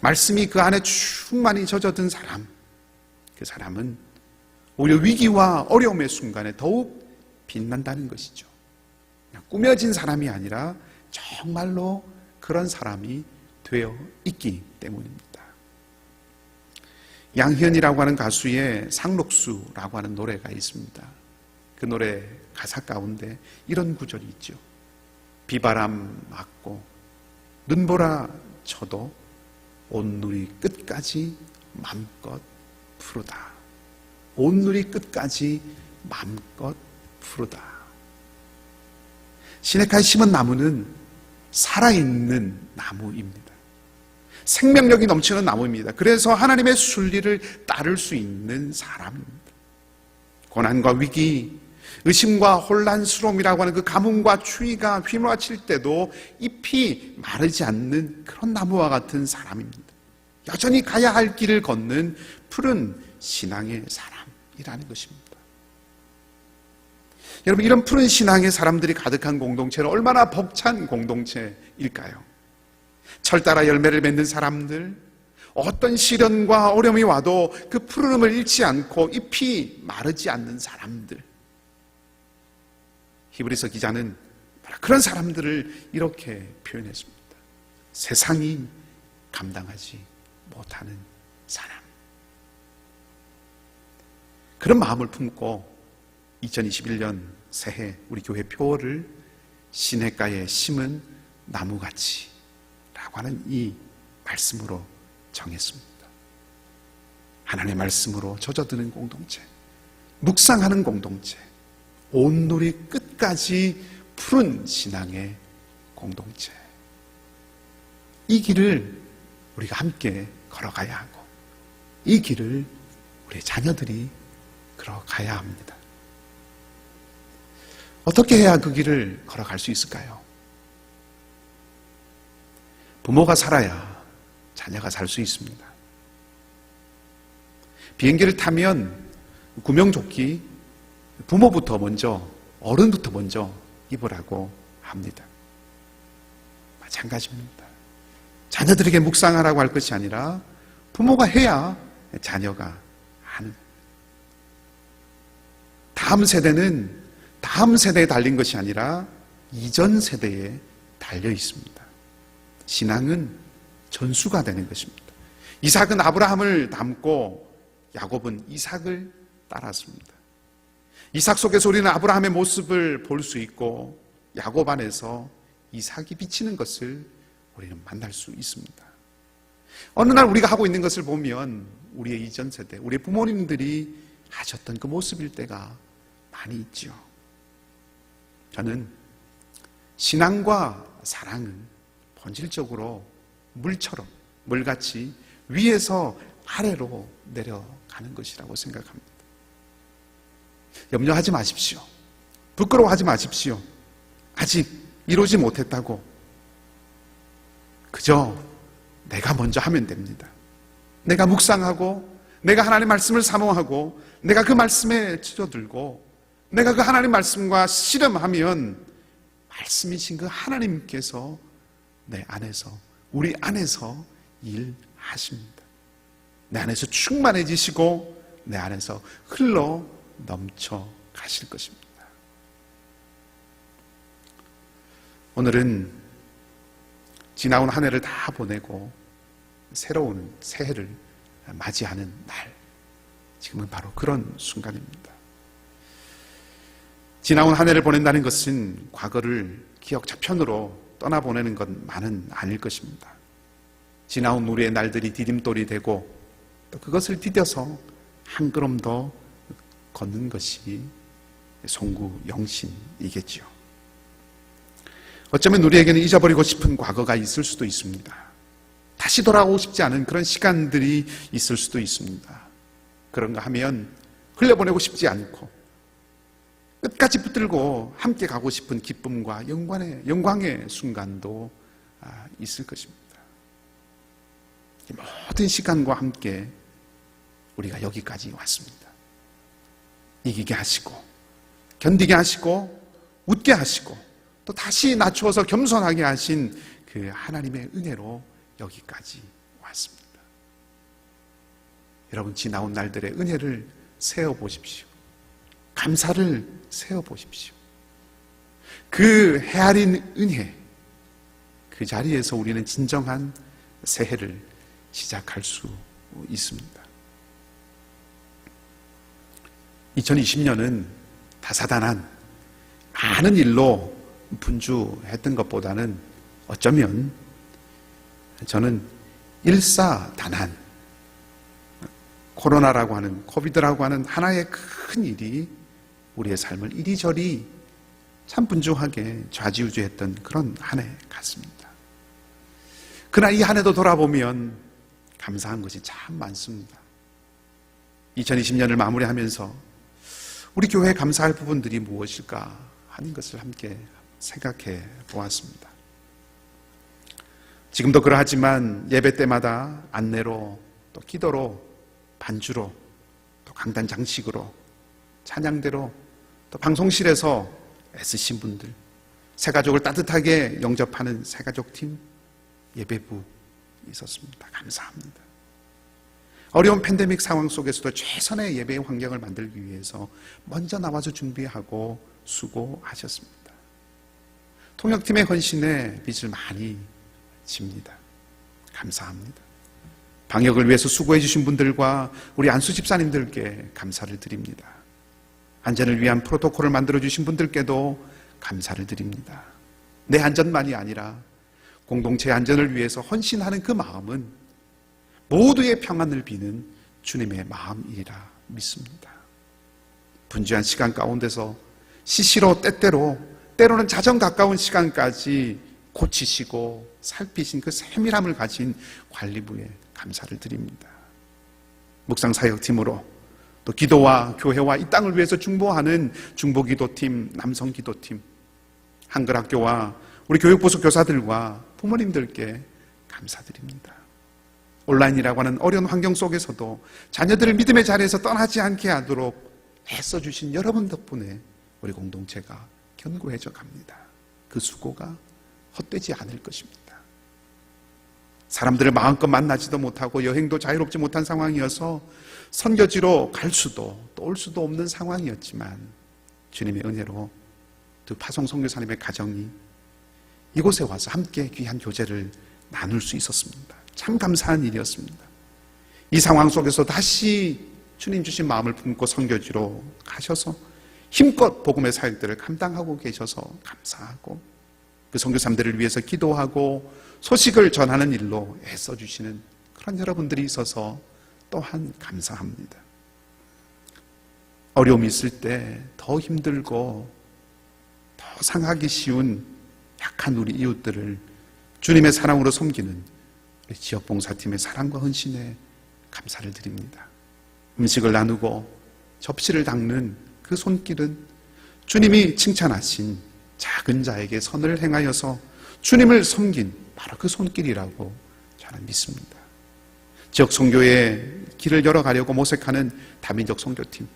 말씀이 그 안에 충만히 젖어든 사람, 그 사람은 오히려 위기와 어려움의 순간에 더욱 빛난다는 것이죠. 그냥 꾸며진 사람이 아니라 정말로 그런 사람이 되어 있기 때문입니다. 양희은이라고 하는 가수의 상록수라고 하는 노래가 있습니다. 그 노래 가사 가운데 이런 구절이 있죠. 비바람 맞고 눈보라 쳐도 온누리 끝까지 맘껏 푸르다. 온누리 끝까지 맘껏 푸르다. 시내가에 심은 나무는 살아있는 나무입니다. 생명력이 넘치는 나무입니다. 그래서 하나님의 순리를 따를 수 있는 사람입니다. 고난과 위기, 의심과 혼란스러움이라고 하는 그 가뭄과 추위가 휘몰아칠 때도 잎이 마르지 않는 그런 나무와 같은 사람입니다. 여전히 가야 할 길을 걷는 푸른 신앙의 사람이라는 것입니다. 여러분, 이런 푸른 신앙의 사람들이 가득한 공동체는 얼마나 벅찬 공동체일까요? 철따라 열매를 맺는 사람들, 어떤 시련과 어려움이 와도 그 푸르름을 잃지 않고 잎이 마르지 않는 사람들. 히브리서 기자는 바로 그런 사람들을 이렇게 표현했습니다. 세상이 감당하지 못하는 사람. 그런 마음을 품고 2021년 새해 우리 교회 표어를 시냇가에 심은 나무같이 라고 하는 이 말씀으로 정했습니다. 하나님의 말씀으로 젖어드는 공동체, 묵상하는 공동체, 온누리 끝까지 푸른 신앙의 공동체. 이 길을 우리가 함께 걸어가야 하고, 이 길을 우리 자녀들이 걸어가야 합니다. 어떻게 해야 그 길을 걸어갈 수 있을까요? 부모가 살아야 자녀가 살 수 있습니다. 비행기를 타면 구명조끼 부모부터 먼저, 어른부터 먼저 입으라고 합니다. 마찬가지입니다. 자녀들에게 묵상하라고 할 것이 아니라 부모가 해야 자녀가 하는. 다음 세대는 다음 세대에 달린 것이 아니라 이전 세대에 달려 있습니다. 신앙은 전수가 되는 것입니다. 이삭은 아브라함을 닮고 야곱은 이삭을 따랐습니다. 이삭 속에서 우리는 아브라함의 모습을 볼 수 있고 야곱 안에서 이삭이 비치는 것을 우리는 만날 수 있습니다. 어느 날 우리가 하고 있는 것을 보면 우리의 이전 세대, 우리의 부모님들이 하셨던 그 모습일 때가 많이 있죠. 저는 신앙과 사랑은 본질적으로 물처럼, 물같이 위에서 아래로 내려가는 것이라고 생각합니다. 염려하지 마십시오. 부끄러워하지 마십시오. 아직 이루지 못했다고. 그저 내가 먼저 하면 됩니다. 내가 묵상하고, 내가 하나님 말씀을 사모하고, 내가 그 말씀에 찢어들고, 내가 그 하나님 말씀과 씨름하면 말씀이신 그 하나님께서 내 안에서, 우리 안에서 일하십니다. 내 안에서 충만해지시고 내 안에서 흘러 넘쳐 가실 것입니다. 오늘은 지나온 한 해를 다 보내고 새로운 새해를 맞이하는 날, 지금은 바로 그런 순간입니다. 지나온 한 해를 보낸다는 것은 과거를 기억 저편으로 떠나보내는 것만은 아닐 것입니다. 지나온 우리의 날들이 디딤돌이 되고 또 그것을 디뎌서 한 걸음 더 걷는 것이 송구 영신이겠죠. 어쩌면 우리에게는 잊어버리고 싶은 과거가 있을 수도 있습니다. 다시 돌아오고 싶지 않은 그런 시간들이 있을 수도 있습니다. 그런가 하면 흘려보내고 싶지 않고 끝까지 붙들고 함께 가고 싶은 기쁨과 영광의 순간도 있을 것입니다. 이 모든 시간과 함께 우리가 여기까지 왔습니다. 이기게 하시고, 견디게 하시고, 웃게 하시고, 또 다시 낮추어서 겸손하게 하신 그 하나님의 은혜로 여기까지 왔습니다. 여러분, 지나온 날들의 은혜를 세어보십시오. 감사를 세어보십시오. 그 헤아린 은혜, 그 자리에서 우리는 진정한 새해를 시작할 수 있습니다. 2020년은 다사다난 많은 일로 분주했던 것보다는 어쩌면 저는 일사단한 코로나라고 하는, 코비드라고 하는 하나의 큰 일이 우리의 삶을 이리저리 참 분주하게 좌지우지했던 그런 한 해 같습니다. 그러나 이 한 해도 돌아보면 감사한 것이 참 많습니다. 2020년을 마무리하면서 우리 교회에 감사할 부분들이 무엇일까 하는 것을 함께 생각해 보았습니다. 지금도 그러하지만 예배 때마다 안내로, 또 기도로, 반주로, 또 강단 장식으로, 찬양대로, 또 방송실에서 애쓰신 분들, 새가족을 따뜻하게 영접하는 새가족팀, 예배부 있었습니다. 감사합니다. 어려운 팬데믹 상황 속에서도 최선의 예배의 환경을 만들기 위해서 먼저 나와서 준비하고 수고하셨습니다. 통역팀의 헌신에 빚을 많이 집니다. 감사합니다. 방역을 위해서 수고해 주신 분들과 우리 안수 집사님들께 감사를 드립니다. 안전을 위한 프로토콜을 만들어 주신 분들께도 감사를 드립니다. 내 안전만이 아니라 공동체의 안전을 위해서 헌신하는 그 마음은 모두의 평안을 비는 주님의 마음이라 믿습니다. 분주한 시간 가운데서 시시로 때로는 자정 가까운 시간까지 고치시고 살피신 그 세밀함을 가진 관리부에 감사를 드립니다. 묵상사역팀으로 또 기도와 교회와 이 땅을 위해서 중보하는 중보기도팀, 남성기도팀, 한글학교와 우리 교육부서 교사들과 부모님들께 감사드립니다. 온라인이라고 하는 어려운 환경 속에서도 자녀들을 믿음의 자리에서 떠나지 않게 하도록 애써주신 여러분 덕분에 우리 공동체가 견고해져 갑니다. 그 수고가 헛되지 않을 것입니다. 사람들을 마음껏 만나지도 못하고 여행도 자유롭지 못한 상황이어서 선교지로 갈 수도 또 올 수도 없는 상황이었지만 주님의 은혜로 두 파송 선교사님의 가정이 이곳에 와서 함께 귀한 교제를 나눌 수 있었습니다. 참 감사한 일이었습니다. 이 상황 속에서 다시 주님 주신 마음을 품고 선교지로 가셔서 힘껏 복음의 사역들을 감당하고 계셔서 감사하고, 그 선교사님들을 위해서 기도하고 소식을 전하는 일로 애써주시는 그런 여러분들이 있어서 또한 감사합니다. 어려움이 있을 때 더 힘들고 더 상하기 쉬운 약한 우리 이웃들을 주님의 사랑으로 섬기는 우리 지역봉사팀의 사랑과 헌신에 감사를 드립니다. 음식을 나누고 접시를 닦는 그 손길은 주님이 칭찬하신 작은 자에게 선을 행하여서 주님을 섬긴 바로 그 손길이라고 저는 믿습니다. 지역 선교의 길을 열어가려고 모색하는 다민족 선교팀,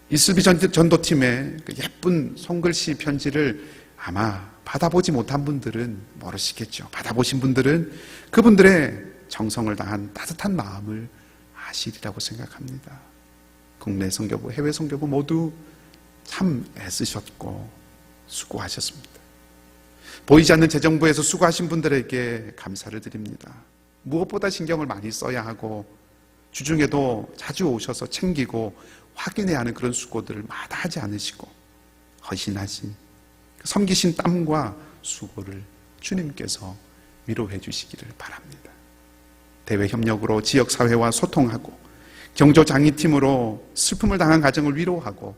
이슬비 전도팀의 그 예쁜 손글씨 편지를 아마 받아보지 못한 분들은 모르시겠죠. 받아보신 분들은 그분들의 정성을 다한 따뜻한 마음을 아시리라고 생각합니다. 국내 선교부, 해외 선교부 모두 참 애쓰셨고 수고하셨습니다. 보이지 않는 재정부에서 수고하신 분들에게 감사를 드립니다. 무엇보다 신경을 많이 써야 하고 주중에도 자주 오셔서 챙기고 확인해야 하는 그런 수고들을 마다하지 않으시고 헌신하신, 섬기신 땀과 수고를 주님께서 위로해 주시기를 바랍니다. 대외 협력으로 지역사회와 소통하고 경조장애팀으로 슬픔을 당한 가정을 위로하고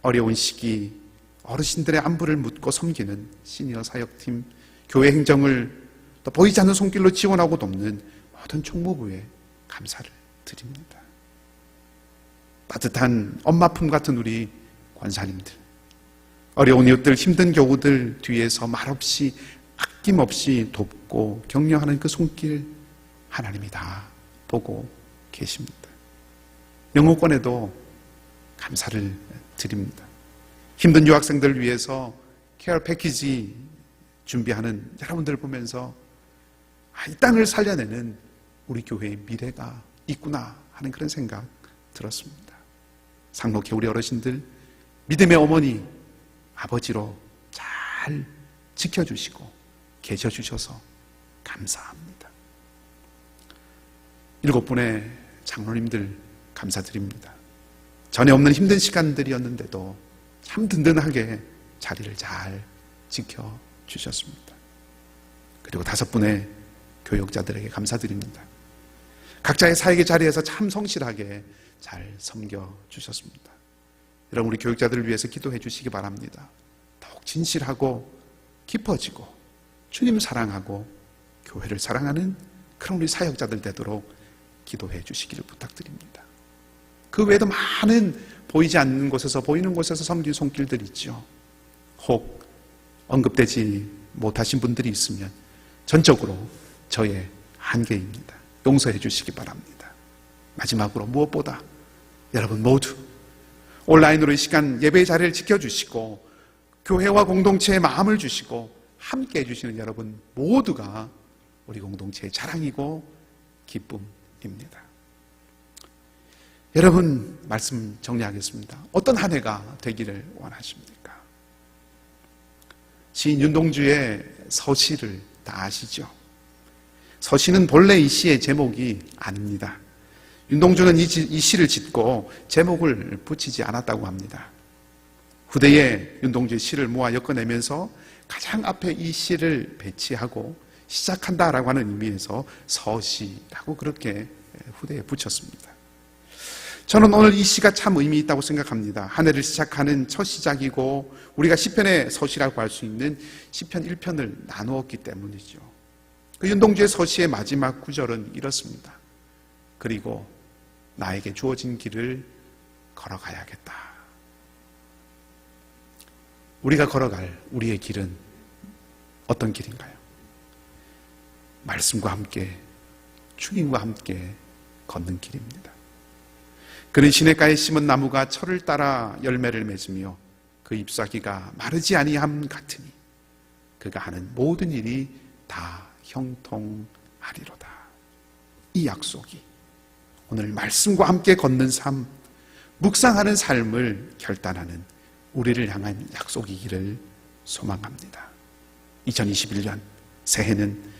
어려운 시기 어르신들의 안부를 묻고 섬기는 시니어 사역팀, 교회 행정을 또 보이지 않는 손길로 지원하고 돕는 모든 총무부에 감사를 드립니다. 따뜻한 엄마 품 같은 우리 권사님들, 어려운 이웃들, 힘든 교우들 뒤에서 말없이 아낌없이 돕고 격려하는 그 손길 하나님이 다 보고 계십니다. 영어권에도 감사를 드립니다. 힘든 유학생들을 위해서 케어 패키지 준비하는 여러분들을 보면서 이 땅을 살려내는 우리 교회의 미래가 있구나 하는 그런 생각 들었습니다. 상록회 우리 어르신들 믿음의 어머니, 아버지로 잘 지켜주시고 계셔주셔서 감사합니다. 7분의 장로님들 감사드립니다. 전에 없는 힘든 시간들이었는데도 참 든든하게 자리를 잘 지켜주셨습니다. 그리고 5분의 교역자들에게 감사드립니다. 각자의 사역의 자리에서 참 성실하게 잘 섬겨주셨습니다. 여러분, 우리 교역자들을 위해서 기도해 주시기 바랍니다. 더욱 진실하고 깊어지고 주님 사랑하고 교회를 사랑하는 그런 우리 사역자들 되도록 기도해 주시기를 부탁드립니다. 그 외에도 많은 보이지 않는 곳에서 보이는 곳에서 섬길 손길들이 있죠. 혹 언급되지 못하신 분들이 있으면 전적으로 저의 한계입니다. 용서해 주시기 바랍니다. 마지막으로 무엇보다 여러분 모두 온라인으로 이 시간 예배의 자리를 지켜주시고 교회와 공동체의 마음을 주시고 함께 해주시는 여러분 모두가 우리 공동체의 자랑이고 기쁨입니다. 여러분 말씀 정리하겠습니다. 어떤 한 해가 되기를 원하십니까? 시인 윤동주의 서시를 다 아시죠? 서시는 본래 이 시의 제목이 아닙니다. 윤동주는 이 시를 짓고 제목을 붙이지 않았다고 합니다. 후대에 윤동주의 시를 모아 엮어내면서 가장 앞에 이 시를 배치하고 시작한다라고 하는 의미에서 서시라고 그렇게 후대에 붙였습니다. 저는 오늘 이 시가 참 의미 있다고 생각합니다. 한 해를 시작하는 첫 시작이고 우리가 시편의 서시라고 할 수 있는 시편 1편을 나누었기 때문이죠. 그 윤동주의 서시의 마지막 구절은 이렇습니다. 그리고 나에게 주어진 길을 걸어가야겠다. 우리가 걸어갈 우리의 길은 어떤 길인가요? 말씀과 함께 주님과 함께 걷는 길입니다. 그는 시냇가에 심은 나무가 철을 따라 열매를 맺으며 그 잎사귀가 마르지 아니함 같으니 그가 하는 모든 일이 다 형통하리로다. 이 약속이 오늘 말씀과 함께 걷는 삶, 묵상하는 삶을 결단하는 우리를 향한 약속이기를 소망합니다. 2021년 새해는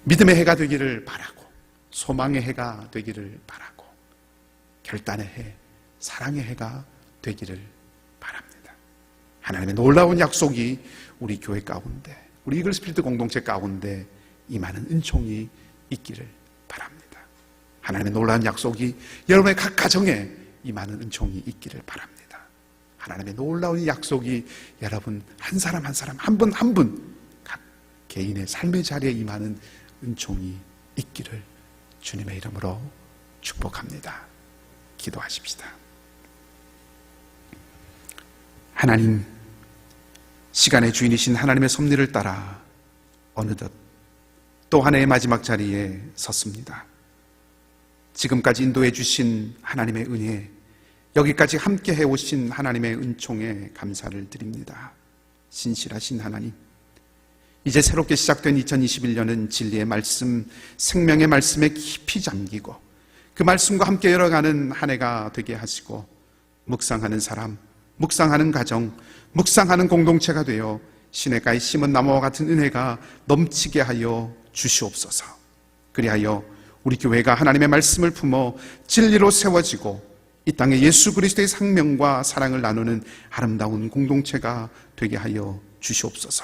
믿음의 해가 되기를 바라고 소망의 해가 되기를 바라고 결단의 해, 사랑의 해가 되기를 바랍니다. 하나님의 놀라운 약속이 우리 교회 가운데, 우리 이글스피리트 공동체 가운데 임하는 은총이 있기를 바랍니다. 하나님의 놀라운 약속이 여러분의 각 가정에 임하는 은총이 있기를 바랍니다. 하나님의 놀라운 약속이 여러분 한 사람 한 사람, 한 분 한 분 각 개인의 삶의 자리에 임하는 은총이 있기를 주님의 이름으로 축복합니다. 기도하십시다. 하나님, 시간의 주인이신 하나님의 섭리를 따라 어느덧 또 한 해의 마지막 자리에 섰습니다. 지금까지 인도해 주신 하나님의 은혜, 여기까지 함께 해오신 하나님의 은총에 감사를 드립니다. 신실하신 하나님, 이제 새롭게 시작된 2021년은 진리의 말씀, 생명의 말씀에 깊이 잠기고 그 말씀과 함께 열어가는 한 해가 되게 하시고 묵상하는 사람, 묵상하는 가정, 묵상하는 공동체가 되어 시냇가에 심은 나무와 같은 은혜가 넘치게 하여 주시옵소서. 그리하여 우리 교회가 하나님의 말씀을 품어 진리로 세워지고 이 땅에 예수 그리스도의 생명과 사랑을 나누는 아름다운 공동체가 되게 하여 주시옵소서.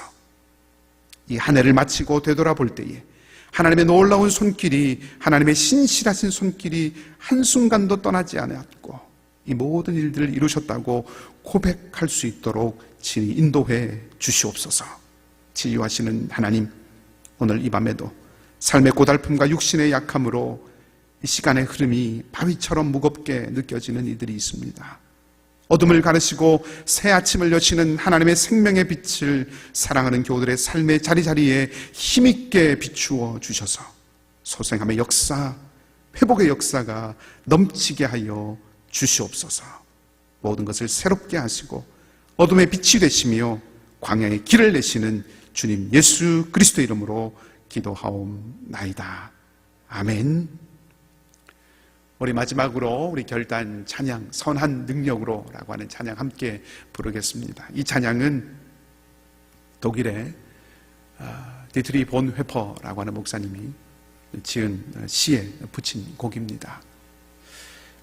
이 한 해를 마치고 되돌아볼 때에 하나님의 놀라운 손길이, 하나님의 신실하신 손길이 한순간도 떠나지 않았고 이 모든 일들을 이루셨다고 고백할 수 있도록 친히 인도해 주시옵소서. 치유하시는 하나님, 오늘 이 밤에도 삶의 고달픔과 육신의 약함으로 이 시간의 흐름이 바위처럼 무겁게 느껴지는 이들이 있습니다. 어둠을 가르시고 새 아침을 여시는 하나님의 생명의 빛을 사랑하는 교우들의 삶의 자리자리에 힘있게 비추어 주셔서 소생함의 역사, 회복의 역사가 넘치게 하여 주시옵소서. 모든 것을 새롭게 하시고 어둠의 빛이 되시며 광야의 길을 내시는 주님 예수 그리스도 이름으로 기도하옵나이다. 아멘. 우리 마지막으로 우리 결단 찬양 선한 능력으로 라고 하는 찬양 함께 부르겠습니다. 이 찬양은 독일의 디트리 본 회퍼라고 하는 목사님이 지은 시에 붙인 곡입니다.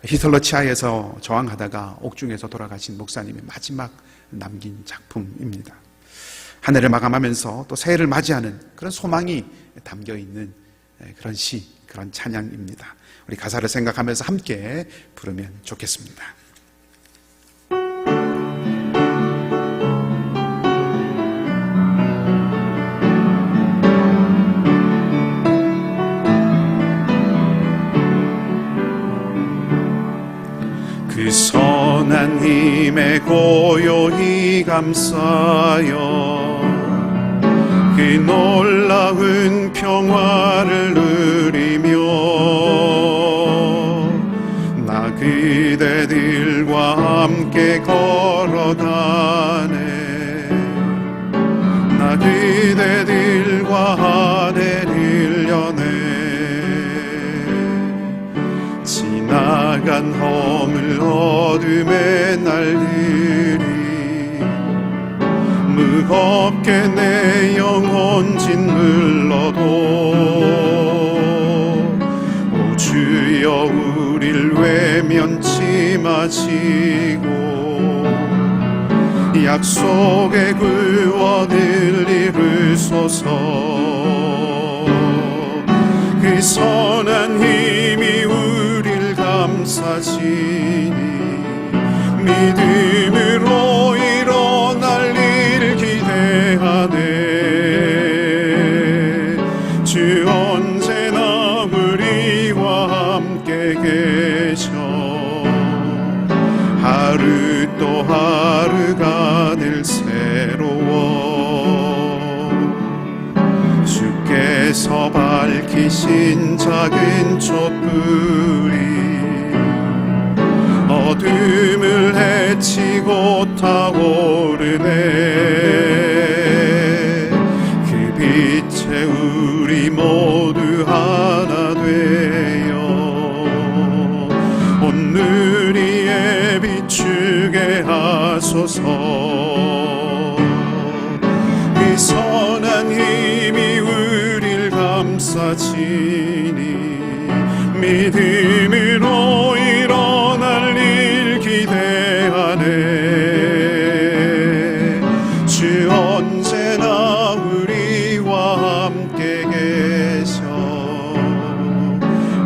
히틀러 치하에서 저항하다가 옥중에서 돌아가신 목사님의 마지막 남긴 작품입니다. 한 해를 마감하면서 또 새해를 맞이하는 그런 소망이 담겨있는 그런 시, 그런 찬양입니다. 우리 가사를 생각하면서 함께 부르면 좋겠습니다. 삶에 고요히 감싸여 그 놀라운 평화를 누리며 나 그대들과 함께 걸어가네. 나 그대들과 하늘을 여네. 지나간 허물 어둠의 날들이 무겁게 내 영혼 짓눌러도 오 주여 우릴 외면치 마시고 약속의 구원을 이루소서. 그 선한 힘이 우릴 감싸시니 믿음으로 일어날 일 기대하네. 주 언제나 우리와 함께 계셔. 하루 또 하루가 늘 새로워. 주께서 밝히신 작은 촛불이 어둠을 헤치고 타오르네. 그 빛에 우리 모두 하나 되어 오늘 위에 비추게 하소서. 그 선한 힘이 우릴 감싸시니 믿음으로 일어날 일 기대하네. 주 언제나 우리와 함께 계셔.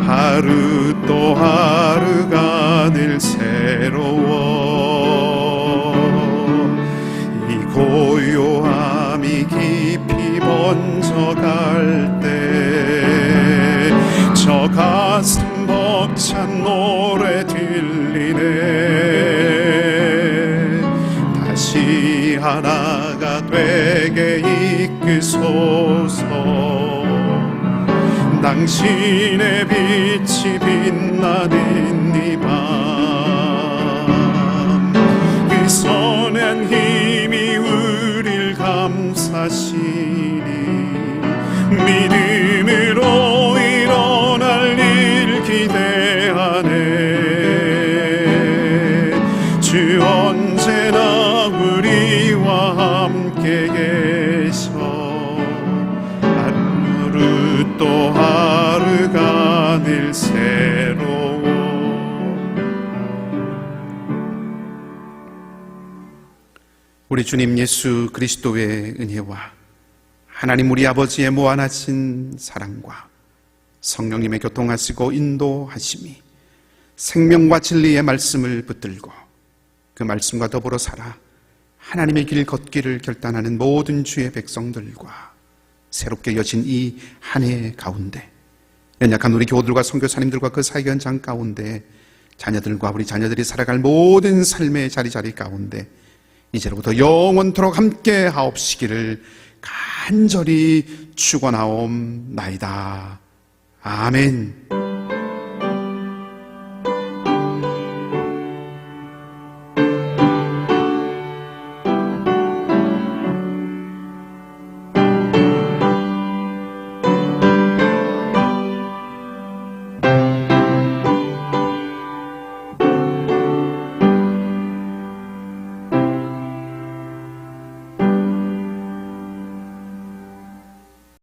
하루 또 하루가 늘 새로워. 이 고요함이 깊이 번져갈 때 저 가슴 벅찬 노래 들리네. 다시 하나가 되게 이끄소서. 당신의 빛이 빛나는 이 밤 그 선한 힘이 우릴 감싸시니 믿음으로 일어날 일 기대하네. 주 언제나 우리와 함께 계셔. 하루 또 하루가 늘 새로워. 우리 주님 예수 그리스도의 은혜와 하나님 우리 아버지의 무한하신 사랑과 성령님의 교통하시고 인도하심이 생명과 진리의 말씀을 붙들고 그 말씀과 더불어 살아 하나님의 길 걷기를 결단하는 모든 주의 백성들과 새롭게 여진 이 한 해 가운데 연약한 우리 교우들과 선교사님들과 그 사역 현장 가운데 자녀들과 우리 자녀들이 살아갈 모든 삶의 자리자리 가운데 이제로부터 영원토록 함께 하옵시기를 간절히 축원하옵나이다. 아멘.